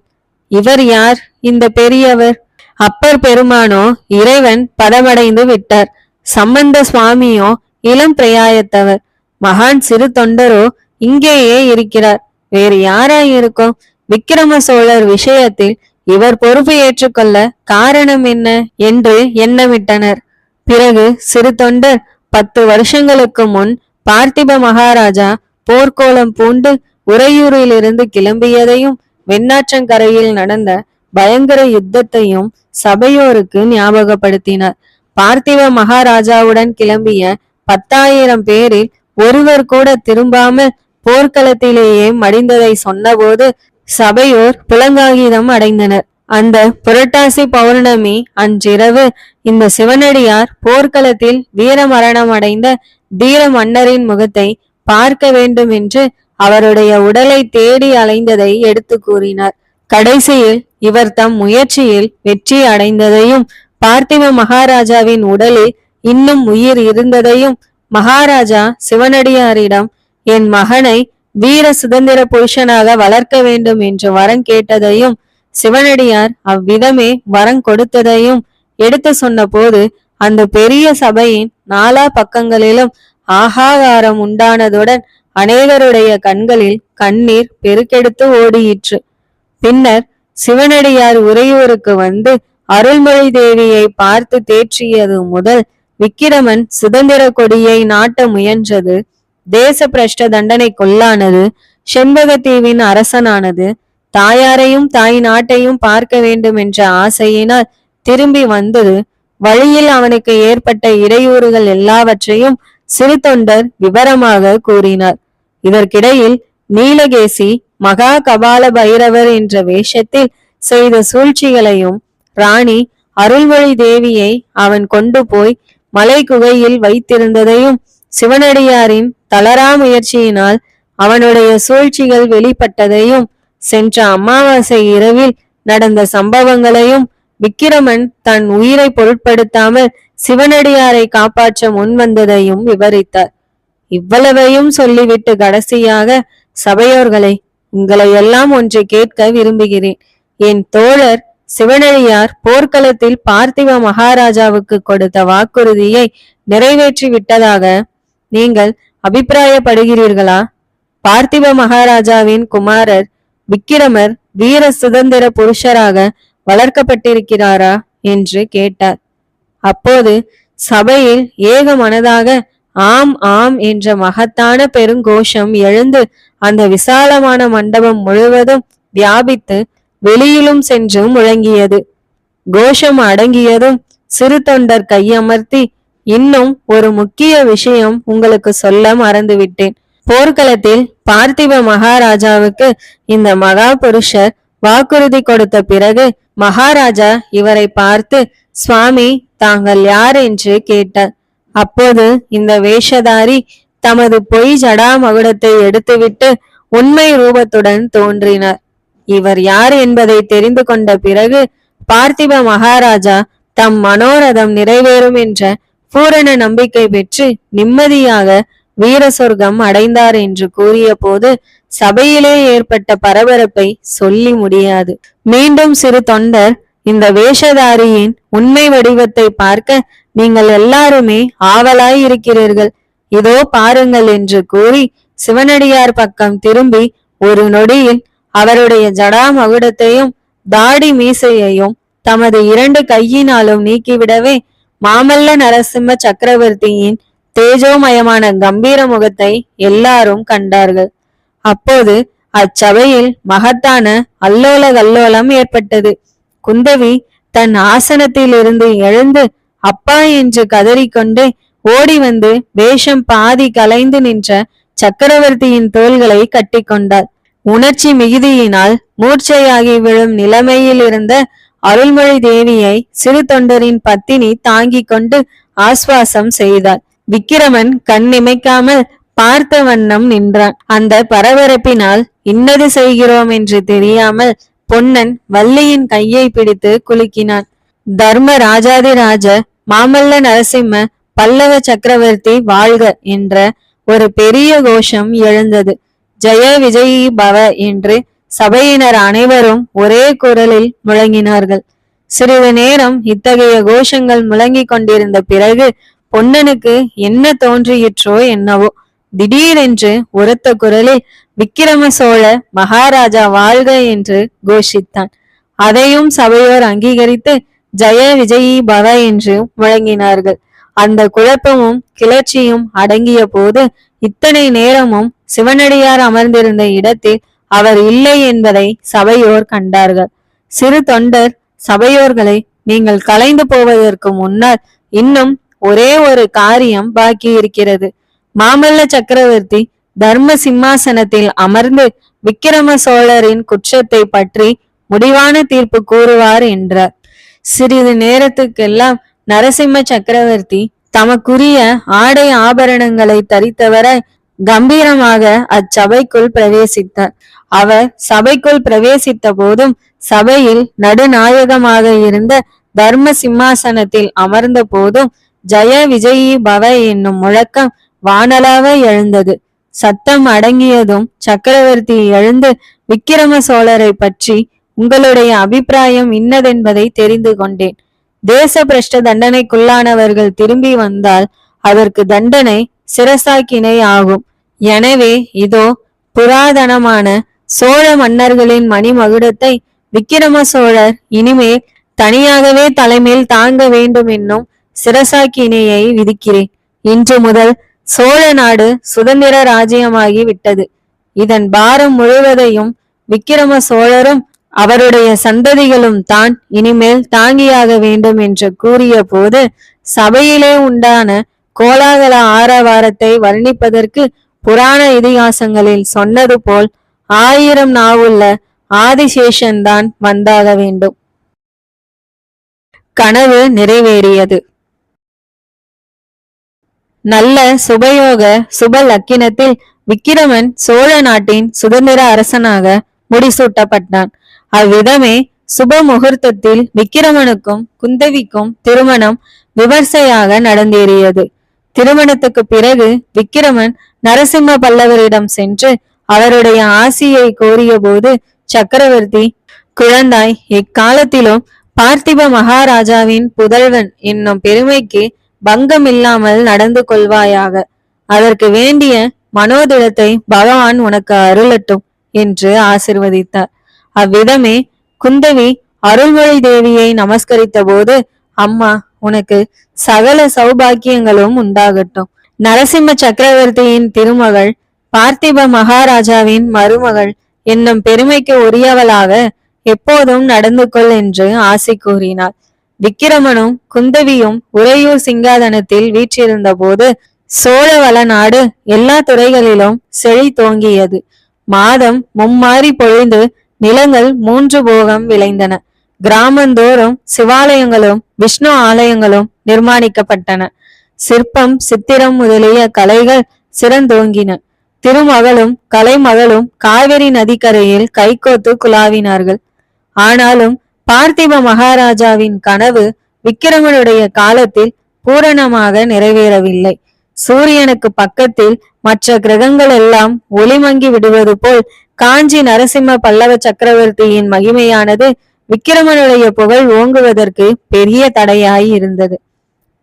இவர் யார்? இந்த பெரியவர்? அப்பர் பெருமானோ இறைவன் பதமடைந்து விட்டார். சம்பந்த சுவாமியோ இளம் பிரயாயத்தவர். மகான் சிறு தொண்டரோ இங்கேயே இருக்கிறார். வேறு யாராயிருக்கும்? விக்கிரம சோழர் விஷயத்தில் இவர் பொறுப்பு ஏற்றுக்கொள்ள காரணம் என்ன என்று எண்ணமிட்டனர். பிறகு சிறு தொண்டர் 10 வருஷங்களுக்கு முன் பார்த்திப மகாராஜா போர்க்கோலம் பூண்டு உறையூரிலிருந்து கிளம்பியதையும் வெண்ணாற்றங்கரையில் நடந்த பயங்கர யுத்தத்தையும் சபையோருக்கு ஞாபகப்படுத்தினார். பார்த்திப மகாராஜாவுடன் கிளம்பிய 10,000 பேரில் ஒருவர் கூட திரும்பாமல் போர்க்களத்திலேயே மடிந்ததை சொன்னபோது சபையோர் புலங்காகிதம் அடைந்தனர். அந்த புரட்டாசி பௌர்ணமி அன்றிரவு இந்த சிவனடியார் போர்க்களத்தில் வீரமரணம் அடைந்த தீர மன்னரின் முகத்தை பார்க்க வேண்டும் என்று அவருடைய உடலை தேடி அலைந்ததை எடுத்து கூறினார். கடைசியில் இவர் தம் முயற்சியில் வெற்றி அடைந்ததையும் பார்த்திப மகாராஜாவின் உடலில் இன்னும் உயிர் இருந்ததையும் மகாராஜா சிவனடியாரிடம் என் மகனை வீர சுதந்திர புருஷனாக வளர்க்க வேண்டும் என்று வரம் கேட்டதையும் சிவனடியார் அவ்விதமே வரம் கொடுத்ததையும் எடுத்து சொன்ன போது அந்த பெரிய சபையின் 4 பக்கங்களிலும் ஆகாகாரம் உண்டானதுடன் அநேகருடைய கண்களில் கண்ணீர் பெருக்கெடுத்து ஓடியிற்று. பின்னர் சிவனடியார் உறையூருக்கு வந்து அருள்மொழி தேவியை பார்த்து தேற்றியது முதல் விக்கிரமன் சுதந்திர கொடியை நாட்ட முயன்றது, தேச பிரஷ்ட தண்டனை கொல்லானது, செண்பகத்தீவின் அரசனானது, தாயாரையும் தாய் நாட்டையும் பார்க்க வேண்டும் என்ற ஆசையினால் திரும்பி வந்தது, வழியில் அவனுக்கு ஏற்பட்ட இடையூறுகள் எல்லாவற்றையும் சிறு தொண்டர் விவரமாக கூறினார். இதற்கிடையில் நீலகேசி மகா கபால பைரவர் என்ற வேஷத்தில் செய்த சூழ்ச்சிகளையும் ராணி அருள்மொழி தேவியை அவன் கொண்டு போய் மலை குகையில் வைத்திருந்ததையும் சிவனடியாரின் தளரா முயற்சியினால் அவனுடைய சூழ்ச்சிகள் வெளிப்பட்டதையும் சென்ற அமாவாசை இரவில் நடந்த சம்பவங்களையும் விக்கிரமன் தன் உயிரை பொருட்படுத்தாமல் சிவனடியாரை காப்பாற்ற முன்வந்ததையும் விவரித்தார். இவ்வளவையும் சொல்லிவிட்டு கடைசியாக, சபையோர்களை, உங்களை எல்லாம் ஒன்றை கேட்க விரும்புகிறேன். என் தோழர் சிவனடியார் போர்க்களத்தில் பார்த்திப மகாராஜாவுக்கு கொடுத்த வாக்குறுதியை நிறைவேற்றி விட்டதாக நீங்கள் அபிப்பிராயப்படுகிறீர்களா? பார்த்திப மகாராஜாவின் குமாரர் விக்கிரமர் வீர சுதந்திர புருஷராக வளர்க்கப்பட்டிருக்கிறாரா என்று கேட்டார். அப்போது சபையில் ஏக மனதாக ஆம் ஆம் என்ற மகத்தான பெருங்கோஷம் எழுந்து அந்த விசாலமான மண்டபம் முழுவதும் வியாபித்து வெளியிலும் சென்று முழங்கியது. கோஷம் அடங்கியதும் சிறு தொண்டர் கையமர்த்தி, இன்னும் ஒரு முக்கிய விஷயம் உங்களுக்கு சொல்ல மறந்துவிட்டேன். போர்க்களத்தில் பார்த்திப மகாராஜாவுக்கு இந்த மகா புருஷர் வாக்குறுதி கொடுத்த பிறகு மகாராஜா இவரை பார்த்து, சுவாமி தாங்கள் யார் என்று கேட்டார். அப்போது இந்த வேஷதாரி தமது பொய் ஜடா மகுடத்தை எடுத்துவிட்டு உண்மை ரூபத்துடன் தோன்றினார். இவர் யார் என்பதை தெரிந்து கொண்ட பிறகு பார்த்திப மகாராஜா தம் மனோரதம் நிறைவேறும் என்ற பூரண நம்பிக்கை பெற்று நிம்மதியாக வீர சொர்க்கம் அடைந்தார் என்று கூறிய போது சபையிலே ஏற்பட்ட பரபரப்பை சொல்லி முடியாது. மீண்டும் சிறு தொண்டர், இந்த வேஷதாரியின் உண்மை வடிவத்தை பார்க்க நீங்கள் எல்லாருமே ஆவலாய் இருக்கிறீர்கள், இதோ பாருங்கள் என்று கூறி சிவனடியார் பக்கம் திரும்பி ஒரு நொடியில் அவருடைய ஜடா மகுடத்தையும் தாடி மீசையையும் தமது 2 கையினாலும் நீக்கிவிடவே மாமல்ல நரசிம்ம சக்கரவர்த்தியின் தேஜோமயமான கம்பீர முகத்தை எல்லாரும் கண்டார்கள். அப்போது அச்சபையில் மகத்தான அல்லோல கல்லோலம் ஏற்பட்டது. குந்தவி தன் ஆசனத்தில் இருந்து எழுந்து அப்பா என்று கதறிக்கொண்டே ஓடி வந்து வேஷம் பாதி கலைந்து நின்ற சக்கரவர்த்தியின் தோள்களை கட்டி கொண்டார். உணர்ச்சி மிகுதியினால் மூர்ச்சையாகி விழும் நிலைமையில் இருந்த அருள்மொழி தேவியை சிறு தொண்டரின் பத்தினி தாங்கிக் கொண்டு ஆஸ்வாசம் செய்தார். விக்கிரமன் கண் இமைக்காமல் பார்த்த வண்ணம் நின்றான். அந்த பரபரப்பினால் இன்னது செய்கிறோம் என்று தெரியாமல் பொன்னன் வள்ளியின் கையை பிடித்து குலுக்கினான். தர்ம ராஜாதிராஜ மாமல்ல நரசிம்ம பல்லவ சக்கரவர்த்தி வாழ்க என்ற ஒரு பெரிய கோஷம் எழுந்தது. ஜெய விஜயி பவ என்று சபையினர் அனைவரும் ஒரே குரலில் முழங்கினார்கள். சிறிது நேரம் இத்தகைய கோஷங்கள் முழங்கிக் கொண்டிருந்த பிறகு பொன்னனுக்கு என்ன தோன்றியிற்றோ என்னவோ, திடீரென்று உரத்த குரலில் விக்கிரம சோழ மகாராஜா வாழ்க என்று கோஷித்தான். அதையும் சபையோர் அங்கீகரித்து ஜெய விஜயி பவ என்று முழங்கினார்கள். அந்த குழப்பமும் கிளர்ச்சியும் அடங்கிய போது இத்தனை நேரமும் சிவனடியார் அமர்ந்திருந்த இடத்தில் அவர் இல்லை என்பதை சபையோர் கண்டார்கள். சிறு தொண்டர் சபையோர்களை, நீங்கள் கலைந்து போவதற்கு முன்னால் இன்னும் ஒரே ஒரு காரியம் பாக்கி இருக்கிறது. மாமல்ல சக்கரவர்த்தி தர்ம சிம்மாசனத்தில் அமர்ந்து விக்கிரம சோழரின் குற்றத்தை பற்றி முடிவான தீர்ப்பு கூறுவார் என்றார். சிறிது நேரத்துக்கெல்லாம் நரசிம்ம சக்கரவர்த்தி தமக்குரிய ஆடை ஆபரணங்களை தரித்தவராய் கம்பீரமாக அச்சபைக்குள் பிரவேசித்தார். அவர் சபைக்குள் பிரவேசித்த போதும் சபையில் நடுநாயகமாக இருந்த தர்ம சிம்மாசனத்தில் அமர்ந்த போதும் ஜெய விஜயி பவ என்னும் முழக்கம் வானலாக எழுந்தது. சத்தம் அடங்கியதும் சக்கரவர்த்தி எழுந்து, விக்கிரம சோழரை பற்றி உங்களுடைய அபிப்பிராயம் இன்னதென்பதை தெரிந்து கொண்டேன். தேச பிரஷ்ட தண்டனைக்குள்ளானவர்கள் திரும்பி வந்தால் அதற்கு தண்டனை சிரசாக்கினை ஆகும். எனவே இதோ புராதனமான சோழ மன்னர்களின் மணிமகுடத்தை விக்கிரம சோழர் இனிமேல் தனியாகவே தலைமையில் தாங்க வேண்டும் என்னும் சிரசாக்கினையை விதிக்கிறேன். இன்று முதல் சோழ நாடு சுதந்திர ராஜ்யமாகி விட்டது. இதன் பாரம் முழுவதையும் விக்கிரம சோழரும் அவருடைய சந்ததிகளும் தான் இனிமேல் தாங்கியாக வேண்டும் என்று கூறிய போது சபையிலே உண்டான கோலாகல ஆரவாரத்தை வர்ணிப்பதற்கு புராண இதிகாசங்களில் சொன்னது போல் 1000 நாவுள்ள ஆதிசேஷன் தான் வந்தாக வேண்டும். கனவு நிறைவேறியது. நல்ல சுபயோக சுப லக்கினத்தில் விக்கிரமன் சோழ நாட்டின் சுதந்திர அரசனாக முடிசூட்டப்பட்டான். அவ்விதமே சுப முகூர்த்தத்தில் விக்கிரமனுக்கும் குந்தவிக்கும் திருமணம் விமர்சையாக நடந்தேறியது. திருமணத்துக்கு பிறகு விக்கிரமன் நரசிம்ம பல்லவரிடம் சென்று அவருடைய ஆசியை கோரிய போது சக்கரவர்த்தி, குழந்தாய், எக்காலத்திலும் பார்த்திப மகாராஜாவின் புதல்வன் என்னும் பெருமைக்கு பங்கம் இல்லாமல் நடந்து கொள்வாயாக. அதற்கு வேண்டிய மனோதிடத்தை பகவான் உனக்கு அருளட்டும் என்று ஆசிர்வதித்தார். அவ்விதமே குந்தவி அருள்மொழி தேவியை நமஸ்கரித்த போது, அம்மா, உனக்கு சகல சௌபாக்கியங்களும் உண்டாகட்டும். நரசிம்ம சக்கரவர்த்தியின் திருமகள் பார்த்திப மகாராஜாவின் மருமகள் என்னும் பெருமைக்கு உரியவளாக எப்போதும் நடந்து கொள் என்று ஆசை கூறினார். விக்கிரமனும் குந்தவியும் உறையூர் சிங்காதனத்தில் வீற்றிருந்த போது சோழ வளநாடு எல்லா துறைகளிலும் செழித்தோங்கியது. மாதம் மும்மாறி பொழிந்து நிலங்கள் 3 போகம் விளைந்தன. கிராமந்தோறும் சிவாலயங்களும் விஷ்ணு ஆலயங்களும் நிர்மாணிக்கப்பட்டன. சிற்பம், சித்திரம் முதலிய கலைகள் சிறந்தோங்கின. திருமகளும் கலைமகளும் காவிரி நதிக்கரையில் கைகோத்து குலாவினார்கள். ஆனாலும் பார்த்திப மகாராஜாவின் கனவு விக்கிரமனுடைய காலத்தில் பூரணமாக நிறைவேறவில்லை. சூரியனுக்கு பக்கத்தில் மற்ற கிரகங்கள் எல்லாம் ஒளிமங்கி விடுவது போல் காஞ்சி நரசிம்ம பல்லவ சக்கரவர்த்தியின் மகிமையானது விக்கிரமனுடைய புகழ் ஓங்குவதற்கு பெரிய தடையாய் இருந்தது.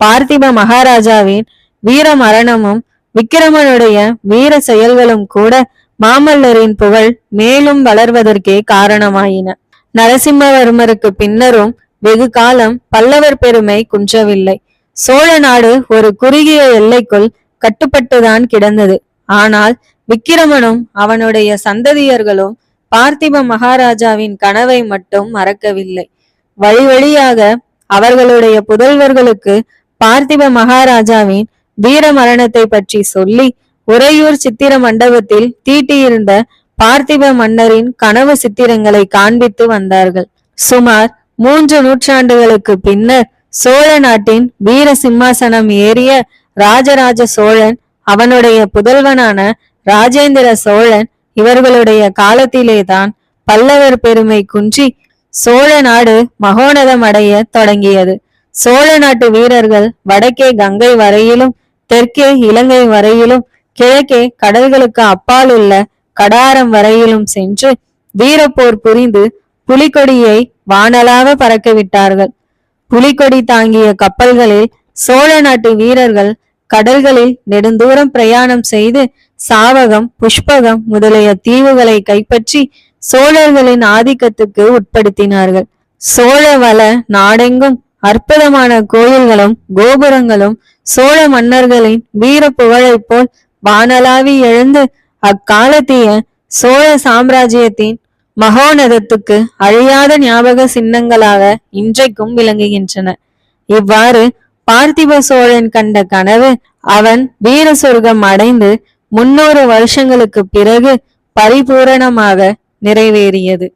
பார்த்திப மகாராஜாவின் வீர மரணமும் விக்கிரமனுடைய வீர செயல்களும் கூட மாமல்லரின் புகழ் மேலும் வளர்வதற்கே காரணமாயின. நரசிம்மவர்மருக்கு பின்னரும் வெகு காலம் பல்லவர் பெருமை குன்றவில்லை. சோழ நாடு ஒரு குறுகிய எல்லைக்குள் கட்டுப்பட்டுதான் கிடந்தது. ஆனால் விக்கிரமனும் அவனுடைய சந்ததியர்களும் பார்த்திப மகாராஜாவின் கனவை மட்டும் மறக்கவில்லை. வழி வழியாக அவர்களுடைய புதல்வர்களுக்கு பார்த்திப மகாராஜாவின் வீர மரணத்தை பற்றி சொல்லி உறையூர் சித்திர மண்டபத்தில் தீட்டியிருந்த பார்த்திப மன்னரின் கனவு சித்திரங்களை காண்பித்து வந்தார்கள். சுமார் 3 நூற்றாண்டுகளுக்கு பின்னர் சோழ நாட்டின் வீர சிம்மாசனம் ஏறிய ராஜராஜ சோழன், அவனுடைய புதல்வனான ராஜேந்திர சோழன் இவர்களுடைய காலத்திலேதான் பல்லவர் பெருமை குன்றி சோழ நாடு மகோனதம் அடைய தொடங்கியது. சோழ நாட்டு வீரர்கள் வடக்கே கங்கை வரையிலும், தெற்கே இலங்கை வரையிலும், கிழக்கே கடல்களுக்கு அப்பால் உள்ள கடாரம் வரையிலும் சென்று வீரப்போர் புரிந்து புலிகொடியை வானலாக பறக்க விட்டார்கள். புலிகொடி தாங்கிய கப்பல்களில் சோழ நாட்டு வீரர்கள் கடல்களில் நெடுந்தூரம் பிரயாணம் செய்து சாவகம், புஷ்பகம் முதலிய தீவுகளை கைப்பற்றி சோழர்களின் ஆதிக்கத்துக்கு உட்படுத்தினார்கள். சோழ வள நாடெங்கும் அற்புதமான கோயில்களும் கோபுரங்களும் சோழ மன்னர்களின் வீர புகழை போல் வானலாவி எழுந்து அக்காலத்திய சோழ சாம்ராஜ்யத்தின் மகோனதத்துக்கு அழியாத ஞாபக சின்னங்களாக இன்றைக்கும் விளங்குகின்றன. இவ்வாறு பார்த்திப சோழன் கண்ட கனவு அவன் வீர சொர்க்கம் அடைந்து 300 வருஷங்களுக்கு பிறகு பரிபூரணமாக நிறைவேறியது.